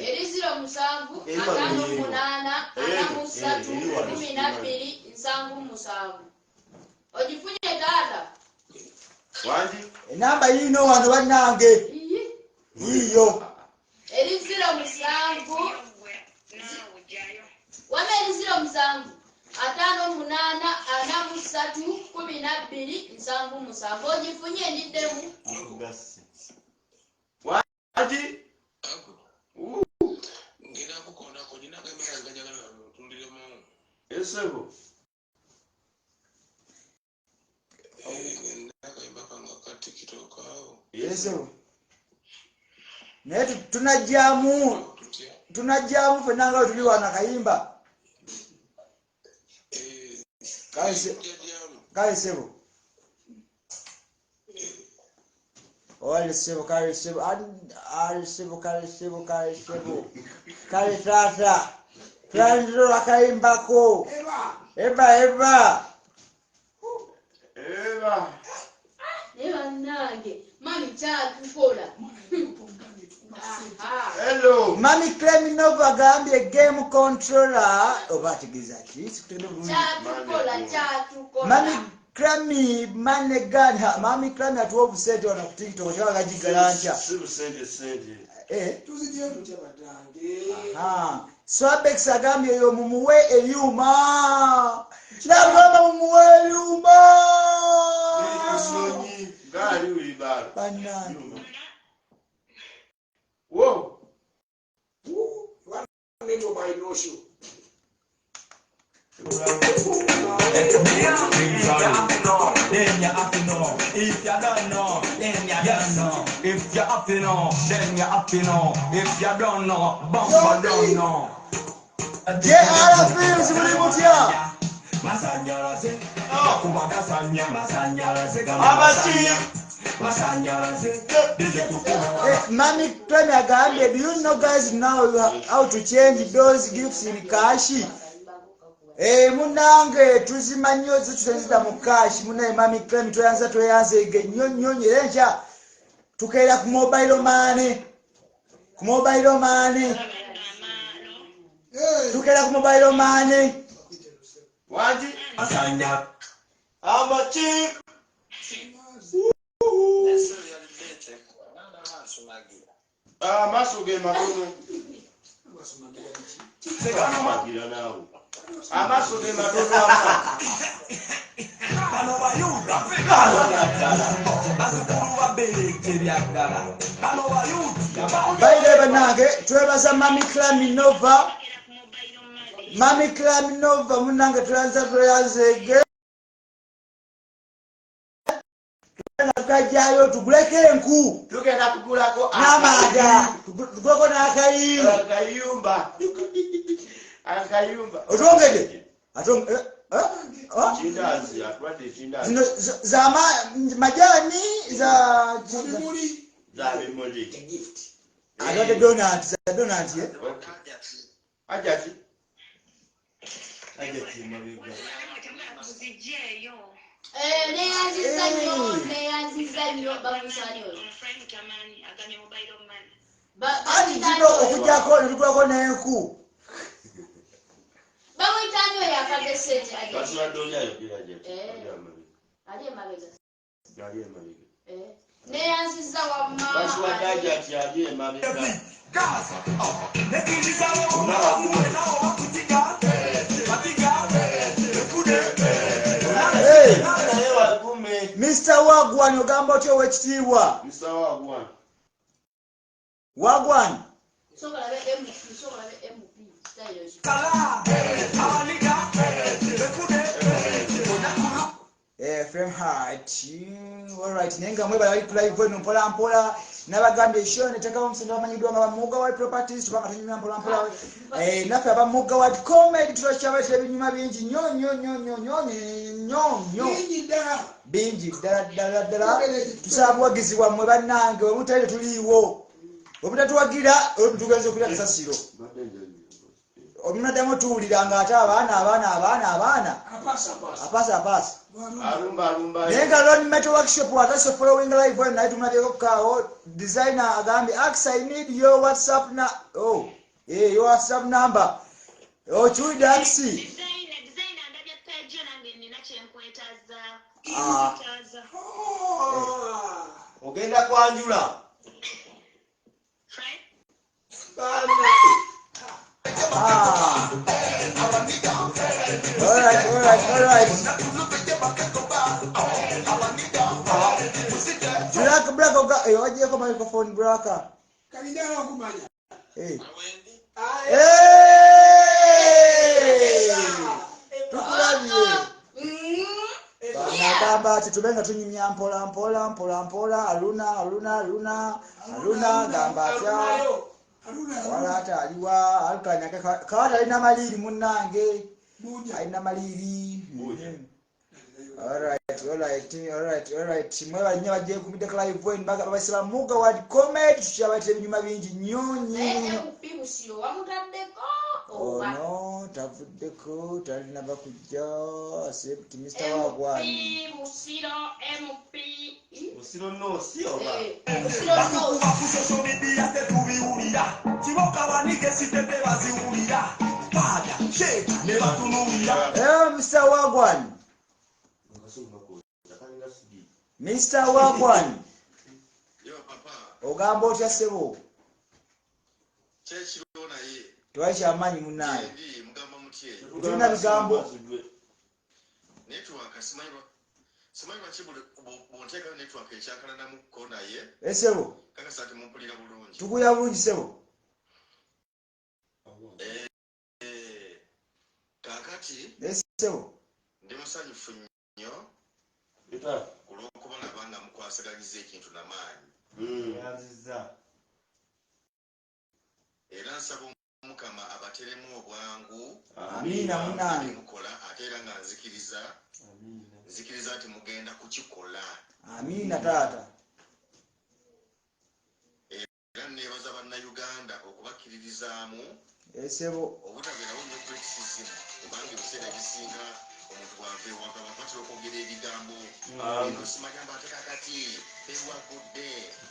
Eri 07 58 43 12 77. Ogifunye taata? wangi enamba yino wano bannange yiyo Eri 07 wame eri 07 58 43 12 77. Ogifunye ndiddemu? wangi esebo esebo naye tunajjamu fenna nga tuli wana kayimba kale sebo Kale tata twanjiro akayimbako eba Ne bannange mami kyatukola. hello Mami Kleminova agambye game controller oba ategeeza ki Kyatukola. Mami Klami manegan Mami Klami atuwa obusente wano ku TikTok kyaba gajigala ntya si busente Swabex agambye eyo mumuwe ebyuma nagamba mumuwe ebyuma sonyi gali ulibala bannange wo Then you have to know. If you don't know, then you don't know. If you have to know, then you have to know. If you don't know, bumper don't know. JRFilms muli mutya Masanyalaze, kubagasanya masanyalaze, masanyalaze, Mami Klami agambye do you know guys now how to change those gifts in cash munange tuzimanyi zituzita mu cash munaye Mami Klami tweyanza ege nnyo nyerenja tukeera ku mobile money tukeera ku mobile money wangi masanya. amachi amaso ge matono magira nawe amaso ge matono Bano bayuda, bazukulu babeleke byagala. Bano bayuda, baire banange twebaza Mami Kleminova munange tweyanza ege tukajayo tuguleko enku tugenda kugulako n'amanda tuguleko n'akayimba akayumba otwongedde Atom Chindazi atwade chindazi. zino za majani za Bimuli. Za bimuli. Gift. atwade donut eh. Ajati. Ajati mabiga. neyanziza nnyo bamusani oyo Ati zino okujjako ne tukolako n'enku. bamuyitani oyo akadde sente Basubadde oli ayogera gye. ali emabega Ali emabega. neyanziza wamma Basubadde ajati ali emabega. Gaza, nekiriza omuwe nawo bakutiga, batiga, ekude, Hey, Naye wagume. Mr. Wagwan ogamba otyo ow'ekitiibwa. Msawa wagwan. Wagwan. sobola be MP style ki kala, abaniga, ekude, onakulu. Frame Heart. Alright, nenga mwebala bali live eno mpola mpola nabagambye show netekawo omusendo amanyiddwa nga bamuga wa properties tubanga tunyumya mpola mpola. Naffe abamuga wa comedy tulakyabate ebinyuma bingi nnyo. Bingi ddala tusaba buwagizi bwammwe bannange omutali tetuliiwo obutatuwagira tugenze okulya kasasiro omunaddamu tuwulira nga ate abaana apasa Alumba. naye nga Lord Metal Workshop watase following live when naye tumateeko kukaawo designer agambye Ax I need your WhatsApp your WhatsApp number okiwulidde Ax Ogenda kwanjula. Alright. Black oga wajeko microphone Braka. Kalidala kumanya. Tukulabye. Nagamba ati tubenga tunyumya mpola aluna gamba atya wala ate aliwa alukanya kawata alina maliri munnange alina maliri. Alright. Mwe nnyo bagiye ku Midek Live when babasiba muga wadi comedy tukyabate ebinyuma bingi nnyo. musiro wamutaddeko No, tavuddeko talina bakujja asebuti Mr. Wagwan. musiro MP Musiro no si oba. Bakukuba ku social media tetubiwulira. Kiboka banike sitete baziwulira. Pada, shake, ne batunuulira. Mr. Wagwan. Mr. Wagwan. Yo papa. Ogamba otya ssebo? Kyekiro naye. Twali kyamaanyi munnaayo. Ndi mugamba mutye. Tulina bigambo. Network simanyi bakibule bonteeka network ekyankalanamu ko naye. Ssebo. Kaka sati mumpulira bulungi. Tukuya bulungi ssebo. Kakati. Ssebo. Ndi musanyufu nnyo. Olw'okuba nabanga mukwasaganyiza ekintu n'amaanyi. Yanziza. Era nsaba Mukama abateremu obwangu. Amiina munnange. Mukola ate era nga nzikiriza nti mugenda kukikola. Amiina taata. Era neebaza bannayuganda okubakkiririzaamu Ssebo. obutabeerawo nnyo criticism kubanga ebiseera ebisinga omuntu bw'ava ewaka bakwatira okwogera ebigambo eno simanya mba ate kakati bewagudde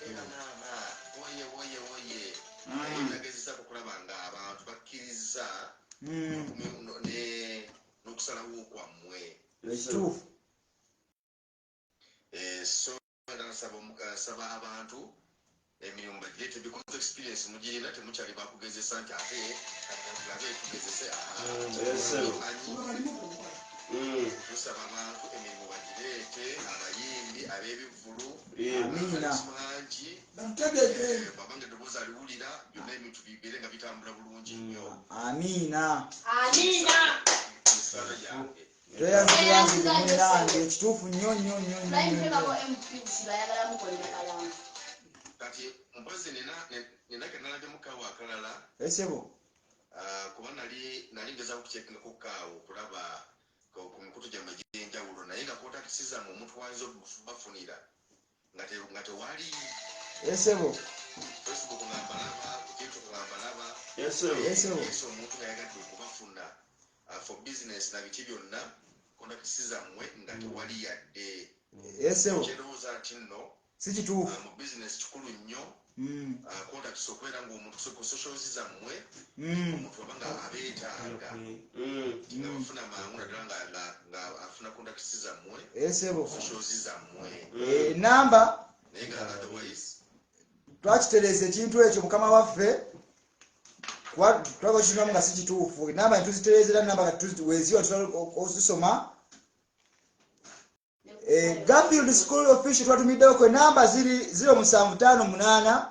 era maama woye naye nagezesa okulaba nga abantu bakkiriza n'okusalawo kwammwe Ekituufu. so era nsaba abantu emirimu bagireete because experience mugirina temukyali bakugezesa nti ate labe tugezese tusaba abantu emirimu bagireete abayimbi ab'ebivvulu mangi babanga eddoboozi aliwulira byonna ebintu bibeere nga bitambula bulungi nnyo. Amiina. Nsala yange Tweyanziza munnange ekituufu nnyo. kati mpozi nina kenalabye mukawo akalala Ssebo. kuba nali ngeza okukyekingako kaawo okulaba ku mikutu gyamwe gy'enjawulo naye nga kontakisi zammwe omuntu wayinza bafunira nga tewali esebo Facebook ng'ambalaba TikTok ng'ambalaba esebo omuntu yayagadde okubafuna for business na biki byonna kontakisi zammwe nga tewali yadde esebo kyendowooza nti nno si kituufu mu business kikulu nnyo contacts okubeera ng'omuntu ku socials zammwe omuntu aba nga abeetaaga nga bafuna mangu naddala nga afuna contacts zammwe esebo socials zammwe namba naye nga otherwise twakitereza ekintu ekyo mukama waffe twaba kinamu nga si kituufu namba netuziterezera namba weziwa ozisoma Garfield School Official twatumiddeko enamba ziri 0758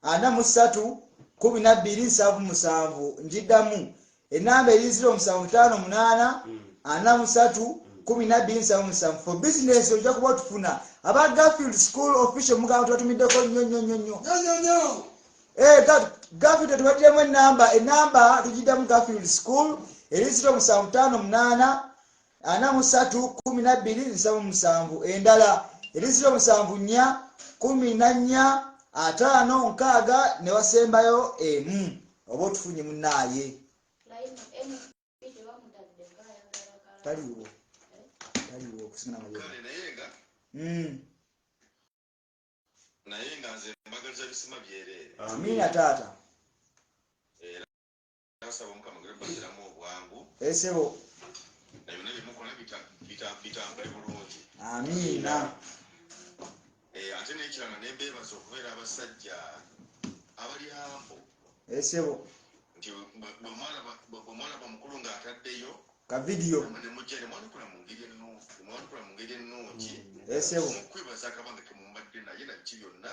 43 1277 njiddamu enamba eri 0758 43 1277 for business ojja kuba otufuna aba Garfield School Official mugamba twatumiddeko nnyo Garfield tubaddemu enamba tugiddamu Garfield School eri 0758 43 1277 endala eri 07 14 5 6 ne wasembayo emu oba otufunye munaaye taliwo okusinga naye nga nze mbagaliza bisima byereere amina taata era nasaba omukama gwe bagiramu obwangu esebo na byonna byemukola bitambule bulungi amina ate n'ekirala nembeebaza okubeera abasajja abali hambo esebo nti bwemwalaba mukulu ng'ataddeyo kavidiyo nemujja nemwanukula mu ngeri ennungi esebo mukwebaza akabanga kemumbadde naye nabiki byonna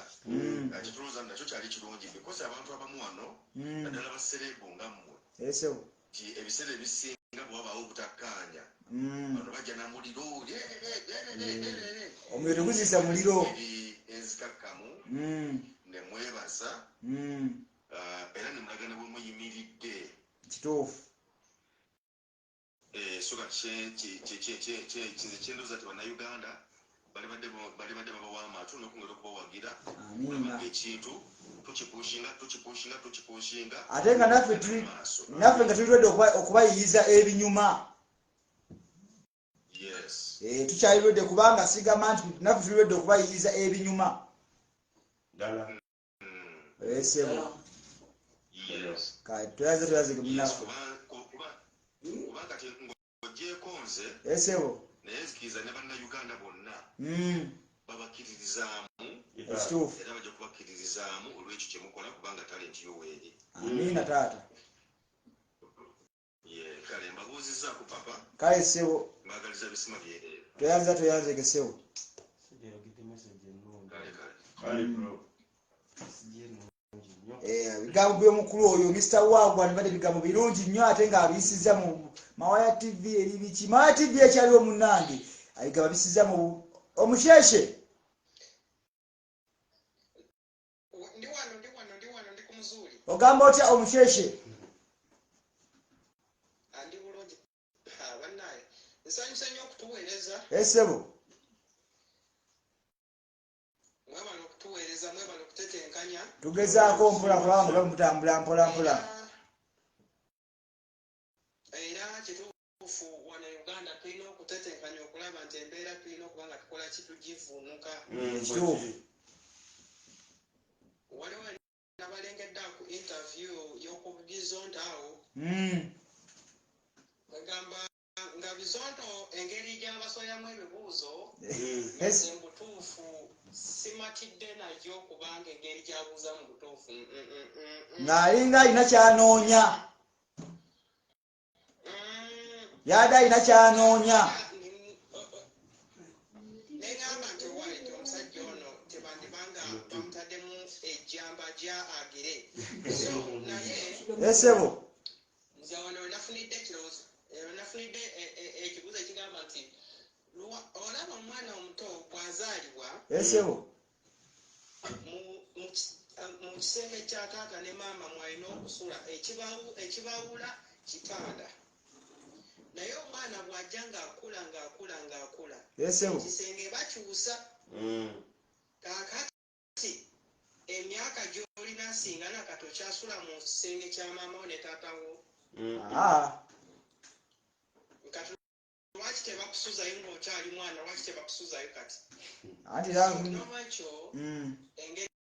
kitulooza nakyo kyali kirungi because abantu abamu wano naddala basereebu nga mmwe esebo nti ebiseera ebisinga bwabaawo obutakkaanya bano bajja na muliro omuliro teguzisa muliro enzikakkamu nemwebaza era nemulagana bwe muyimiridde kituufu so kyendoza ti bannayuganda bali badde babawa amaatu nokungera okubawagira olaba ekintu tukipushinga ate nga naffe nga tulidde okubayiyiza ebinyuma tukyalirwedde kubanga sigamba nti naffe tulirwedde okubayiyiza ebinyuma esebo esebo naye nzikiriza ne bannayuganda bonna babakiririzaamu ekituufu era bajja kubakiririzaamu olw'ekyo kyemukola kubanga talenti yoweeri amina taata kale mbabuuzizzaako papa kale sebo mbagaliza bisima byereere toyanze gesebo ebigambo by'omukulu oyo Mr. Wagwa nibadde bigambo birungi nnyo ate ng'abiyisiza mu Mawaya TV eri biki Mawaya TV ekyaliwo munnange abigamba bisiza mu omusheshe ndi ku muzuuli ogamba otya omusheshe ndi bulungi bannaye nsanyusa nnyo okutuweereza esebo mwebala okutuweereza mwebala okutetenkanya tugezaako mpola kubanga mutambula mpola era kituufu wano Uganda tulina okutetenkanya okulaba nti embeera tulina okuba nga tukola kitugivuunuka ekituufu waliwo nabalengedde ku interview y'oku Bizonto awo bagamba nga Bizonto engeri gy'abasoyamu ebibuuzo mu butuufu simatidde nagyo kubanga engeri gy'abuuza mu butuufu ng'alinga alina kyanoonya yadde alina kyanoonya negamba nti waiti omusajja ono tebandibanga bamutaddemu ejjamba gya agire so naye esebo nze wano wenafunidde ekirowoozo wenafunidde ekibuuzo ekigamba nti olaba omwana omuto bw'azaalibwa esebo mu mu kisenge kya taata ne maama mwalina okusula ekibaawula kitanda naye omwana bw'ajja ng'akula ekisenge bakyusa kaakati emyaka gy'olina singa nakato kyasula mu kisenge kya maama wo ne taatawo lwaki tebakusuzayo ng'okyali mwana lwaki tebakusuzayo kati nolwekyo engeri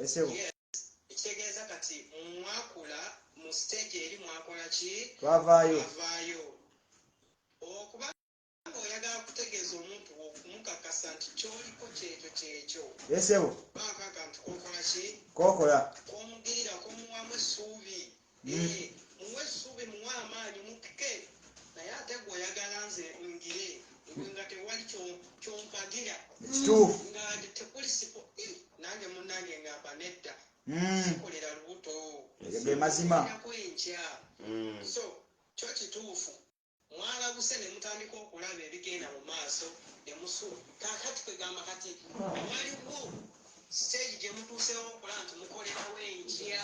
ekitegeeza kati mwakula mu stage eri mwakola ki twavaayo okuba ng'oyagala kutegeeza omuntu okumukakasa nti kyoliko kyekyo esebo baakaka nti kokola ki kokola komugirira komuwamu essuubi muwe essuubi muwe amaanyi mukike naye ate gweoyagala nze ngire nga tewali kyompagira kituufu nga tekuli sipo nange munnange ngamba nedda sikolera lubuto ge mazima enkya so kyo kituufu mwalabuse ne mutandika okulaba ebigenda mu maaso nemusu kakati kwegamba kati waliwo stage gye mutuusewo okulaba nti mukolerawo enkya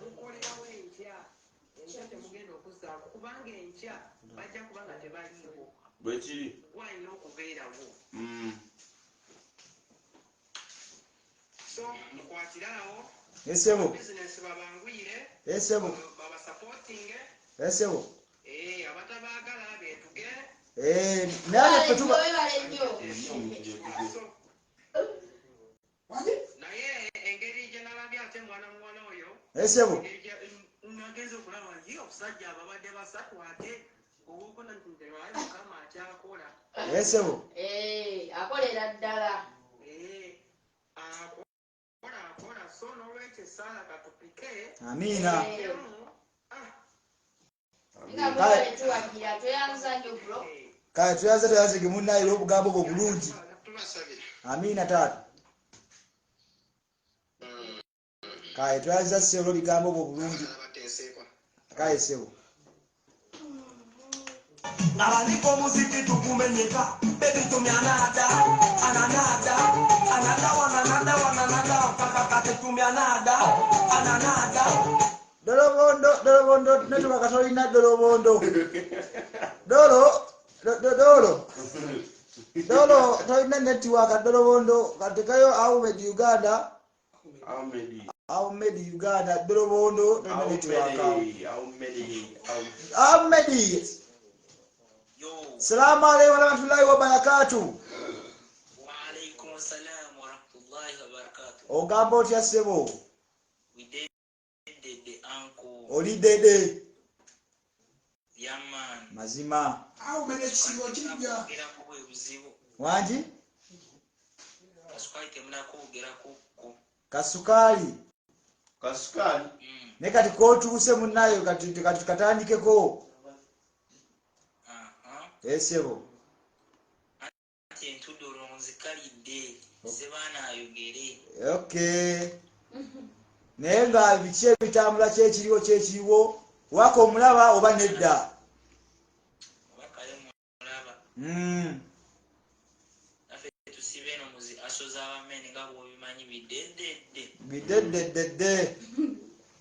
mukolerawo enkya enkya temugenda okuzaako kubanga enkya bajja kubanga tebaliiwo bwekiri walina okubeerawo so mukwatirawo esebo bizinesi babanguyire esebo babasapotinge esebo abatabaagala beetuge naye fetuba naye engeri gye nalabye ate mwana oyo esebo nagenza okulaba nti omusajja ababadde basatu ate owokona ntiwaye mukama akyakola esebo akolera ddala akola so n'olwekyo esaala katupike amiina tuwagira tweyanza nnyo bro kale tuyanze gemunnaayira obugambo bwo bulungi amiina taata kale tuyanza sebo bigambo bwo bulungi kale sebo Nabaliko muziki tukumenyeka baby tumyanada ananada wananada kakakate tumyanada ananada dolobondo netubaka tolina dolobondo dolo tolina netiwaka dolobondo katekayo Ahmed Uganda dolobondo tolina netiwaka Ahmed salamu alaykum warahmatullahi wabarakatuh Waalaikum salam warahmatullahi wabarakatuh ogamba otya sebo oli dede yaman mazima awo mene ekisibo kijja wangi kasukali temunakwogeraku kasukali ne kati kotuuse munnayo kati katandikeko esebo ati entudde olwo nzikalidde sebaana ayogere okay naye nga biki ebitambula kyekiriwo waka omulaba oba nedda bakale mulaba afe tusibe eno muzi asoza abamene nga bwobimanyi bideddedde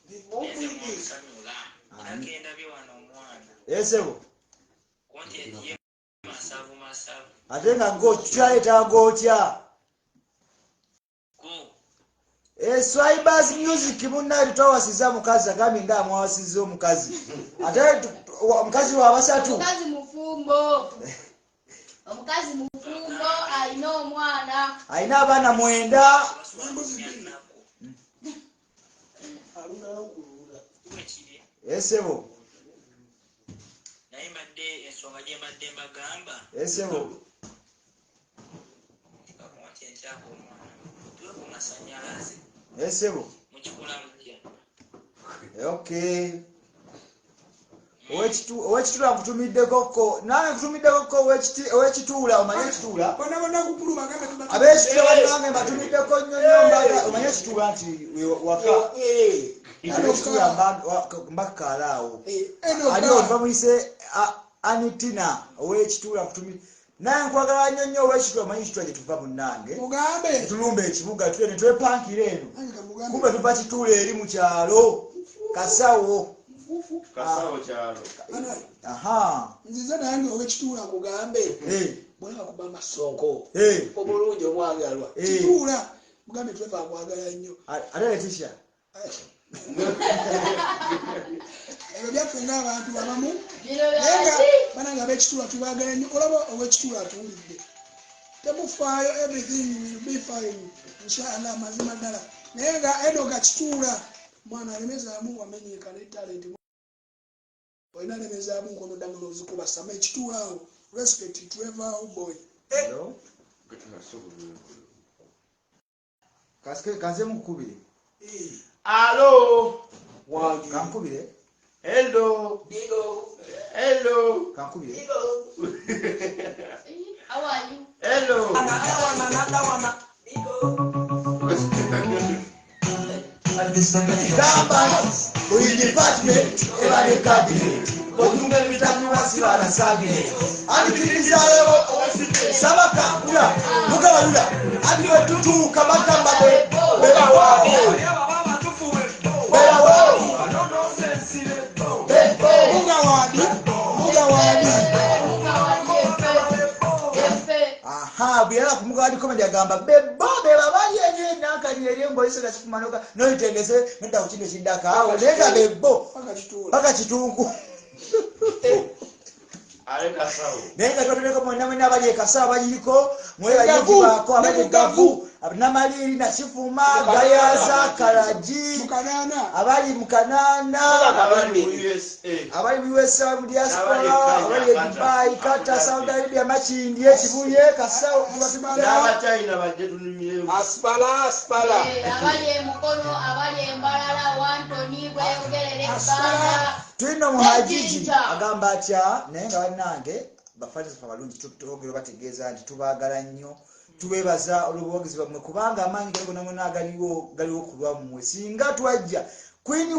nze mwamusanyula nakenda bye wano omwana esebo kontenti ye masavu ate nga kyayetaaga otya Swahibas music munnaye tutawasiza mukazi agambye nga amwawasiza omukazi ate omukazi wa basatu omukazi mufumbo alina omwana alina abaana 9 esebo naye mbadde ensonga gye mbadde mbagamba esebo kontenti ako omwana tuwe ku masanyalaze esebo mukikola mutya okay owekitula nkutumiddekoko nange nkutumiddekoko owekituula omanye ekituula bona kukulu bagamba abekituula banange mbatumiddeko nnyo omanye ekituula nti waka abekituula mbakaalaawo aliwo bamuyise anitina owekituula naye nkwagala nnyo owekitwa omanyi kitwa gye tuva munnange mugambe tulumba ekibuga tule ne twepankira eno kumbe tuva kituula eri mu kyalo kasawo kyalo nzize nange owekituula mugambe bwolaba kuba amasonko obulungi omwagalwa kituula mugambe tweva kwagala nnyo ate letisha ebyo byaffe ng'abantu abamu naye nga banange ab'ekituula tubagala nnyo olaba ow'ekituula atuwulidde temufaayo everything will be fine inshallah mazima ddala naye nga Enoga Kituula mwana alemezaamu wamenyeka ne talent olina alemezaamu nkono ddamu n'ozikuba sama ekituula awo respect to every boy kanze mukubire alo kankubire hello kankubire How are you? hello gamba buli department ebale cabinet otunga ebitabu wasibala sagine andikirizayo sabakangula mugabalula andiwe tutuuka bagamba bebawawo buyala kumugawadi komedi agamba beba bali enye nankani eryembo isera kikumanoka noitengese nenda kuchinde chidaka awo nenda bebo paka chitungu nenga twatuleko mwenamwena abali ekasawa baliko mwebayekibako abali gavu namaliri na kifuma gayaza karaji abali mukanana abali mu USA mu diaspora abali Dubai Qatar Saudi Arabia machindi ekibuye kasawo n'abachina bajje tunimire asbala Abali mukono, abali mbalala, wantoni, bweyogerere Uganda. tulina muhajiji agamba atya naye nga bannange bafaniza abalungi tutogera bategeeza nti tubaagala nnyo tubebaza olw'obuwagizi bwammwe kubanga amaanyi gagonamwena galiwo ku lwammwe singa twajja Queen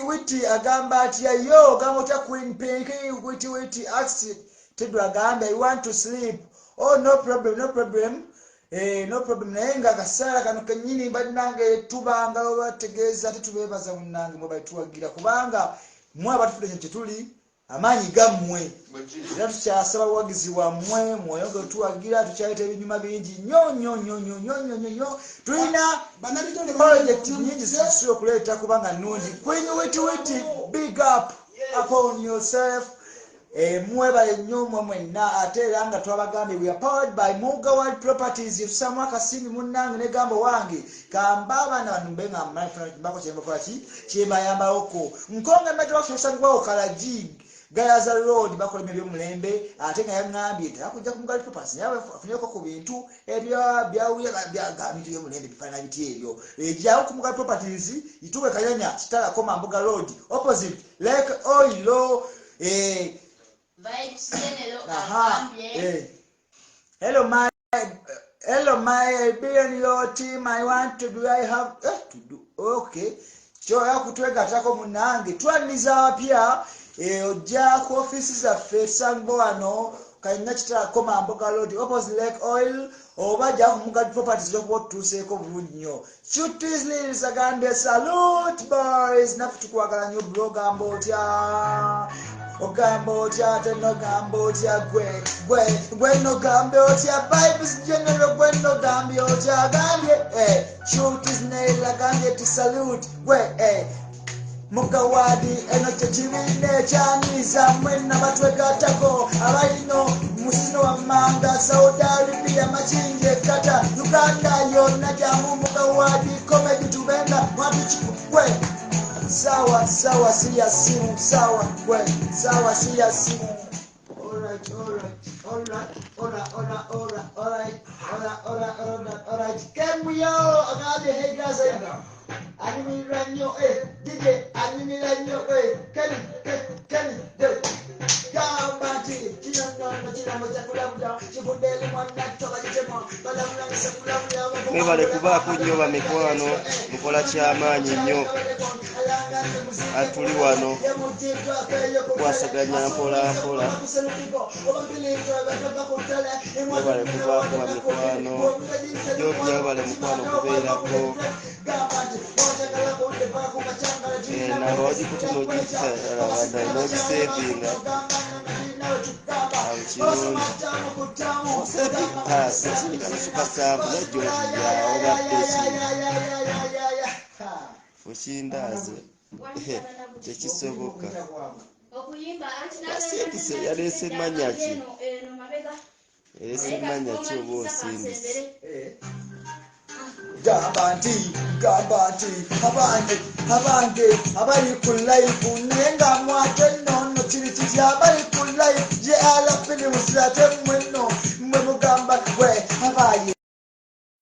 Witty agamba atya yo gamba otya Queen Pinky Witty asked Tedu agamba I want to sleep oh no problem no problem naye nga akasaala kano kennyini bannange tubanga bategeeza tetubebaza munnange mwe balituwagira kubanga mwe abatufudde kyetuli amaanyi gammwe era tukyasaba buwagizi wammwe mwoyoge tuwagira tukyayita ebinyuma bingi nnyo tulina project nyingi zitusobola okuleeta kubanga nnungi Queen Witty big up upon yourself mwebale nnyo mwe mwenna ate era nga twabagambye we are powered by Mugawad Properties tusamu akasimbi munnange ne gambo wange kamba abaana bano mbe nga mbako kyembakolaki kyembayambaloko nkonga mete wakusangwawo kalaji Gayaza Road bakola eby'omulembe ate nga yaŋŋambye takujja ku Mugawad Properties naye afunyeko ku bintu byawuye byagambye by'omulembe bifaanana biti ebyo ejyawo ku Mugawad Properties ituwe Kanyanya Kitala Koma Mbuga Road opposite Lake Oilo Vibes General hello my being your team I want to do I have to do okay kyoya kutwegatako munange twaniza apya ojja ku office zaffe Sango wano Kanyanya Kitala Koma Mbuga Road opposite Lake Oil oba jja ku Mugawad Properties okuba otutuuseeko bulungi nnyo Chutislis agambye salute boys naffe tukwagala nnyo blogamba otya ogamba otya ate nogamba otya gwe nogambye otya Vibes General gwe nogambye otya agambye Chutisnail agambye ti salute gwe Mugawadi eno kyekibina ekyaniiza mwenna batwegatako abalino musino wammanga Saudi Arabia makingi ekata Uganda yonna jamu Mugawadi comedy tubenga mwatukikugwe sawa siya simu sawa gwe sawa siya simu alright can we all agade hey guys animira nyo DJ animira nyo Kenny Gambati kinanga chakula chibundele mwana toka jitema mwebale kubaako nnyo bamikwano mukola kyamaanyi nnyo atuli wano kwasaganya mpola mpola webale kuvaako bamikwano jovya webale mukwano kubeerako nanga wagikuti nogisevinga kirungi sukasamba najovya obadde fukindaze tekisoboka yasekise yalese manya ki erese manya ki oba osindise gamba nti abange abali ku live nenga mwate nnono kiri kiti abali ku live ye alafilimusi ate mmwenno mmwe mugamba gwe abaye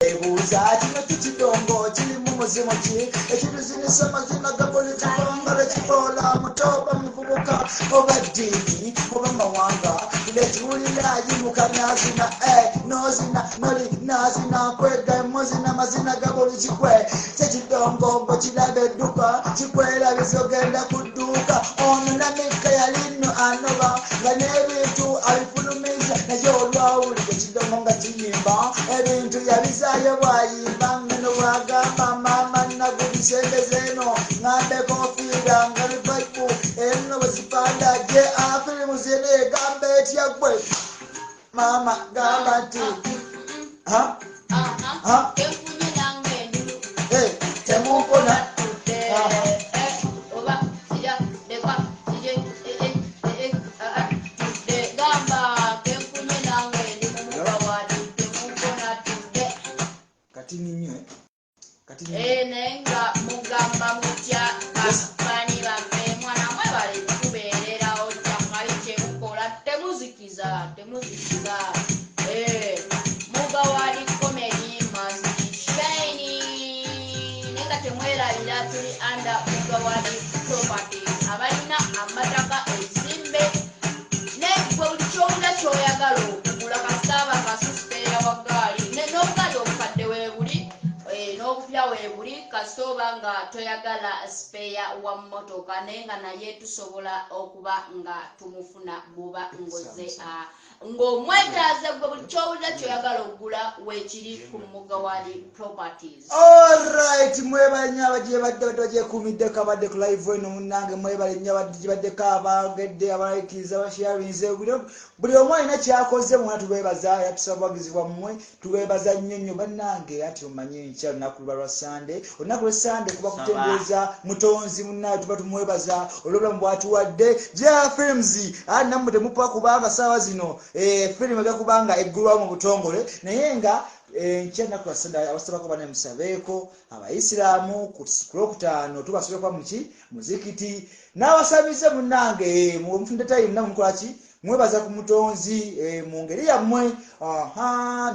ebuuza kino kikidongo kirimu muzimu ki ekiruzinisa amazina gabuli kibongole kiboola mutoba muvubuka oba ddiini oba mawanga lekiwulira yimuka nazina nozina noli nazina kwega muzina mazina gabuli kikwe kyekidongo kirabe edduka kikwerabiza ogenda ku dduuka ono namika yalino anoba nga n'ebintu abifulumiza naye olwawulira ekidongo nga kiyimba ebintu yabizayo bwayimba ngeno bwagamba mama nagulisembezeno ngambe kofiira nga bibaibu eno bwezipanda je afilimu zene egamba etya gwe mama gamba nti temumpona nenga mugamba mutya bani bamme mwana mwe bali kubeererawo kyamali kyemukola temuzikiza mugawali comedy must shine nenga temwerabira tuli under mugawali property abalina amataka ezimbe ne buli kyowula kyoyagala okugula kasitaba kasusipeera wagaali n'obugaali obukadde weebuli n'obupya weebuli kasitoba nga toyagala sipeya wa mmotoka naye nga naye tusobola okuba nga tumufuna buba ngoze ng'omwetaaze gwe buli kyowulira kyoyagala okugula weekiri ku mugawali properties. Alright, mwebale nnyo abagibadde bagyekuumiddeko abadde ku live eno munnange mwebale nnyo abagibaddeko abagedde abalayikiriza abasharinze buli omu alina kyakoze mwena tubeebaza yatusaba buwagizi bwammwe tubeebaza nnyo nnyo bannange ati omanye nkya olunaku luba lwa sande olunaku lwa sande kuba kutendeeza mutonzi munnaye tuba tumwebaza olw'obulamu bwatuwadde gya films nammwe temupa kubanga saawa zino firimu egakubanga eggulwawo mu butongole naye nga nkyannaku lwa sande abasabako bane musabeeko abaisiraamu ku lwokutaano tubasabye kuba muki muzikiti n'abasabize munnange mufunde tayimu namwe mukolaki mwebaza ku mutonzi mu ngeri yammwe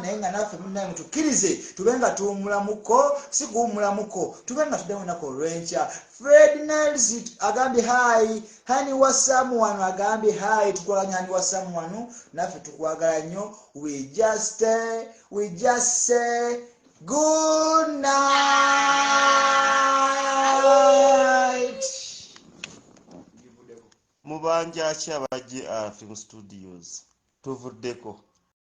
naye nga naffe munnaye mutukkirize tube nga tuwummulamuko si kuwummulamuko tube nga tuddamu ennaku olw'enkya Fred Niles agambye hayi hani wa someone agambye hayi tukwaganya hani wa someone naffe tukwagala nnyo we just say good night. Mubanja ki abajje Film Studios tuvuddeko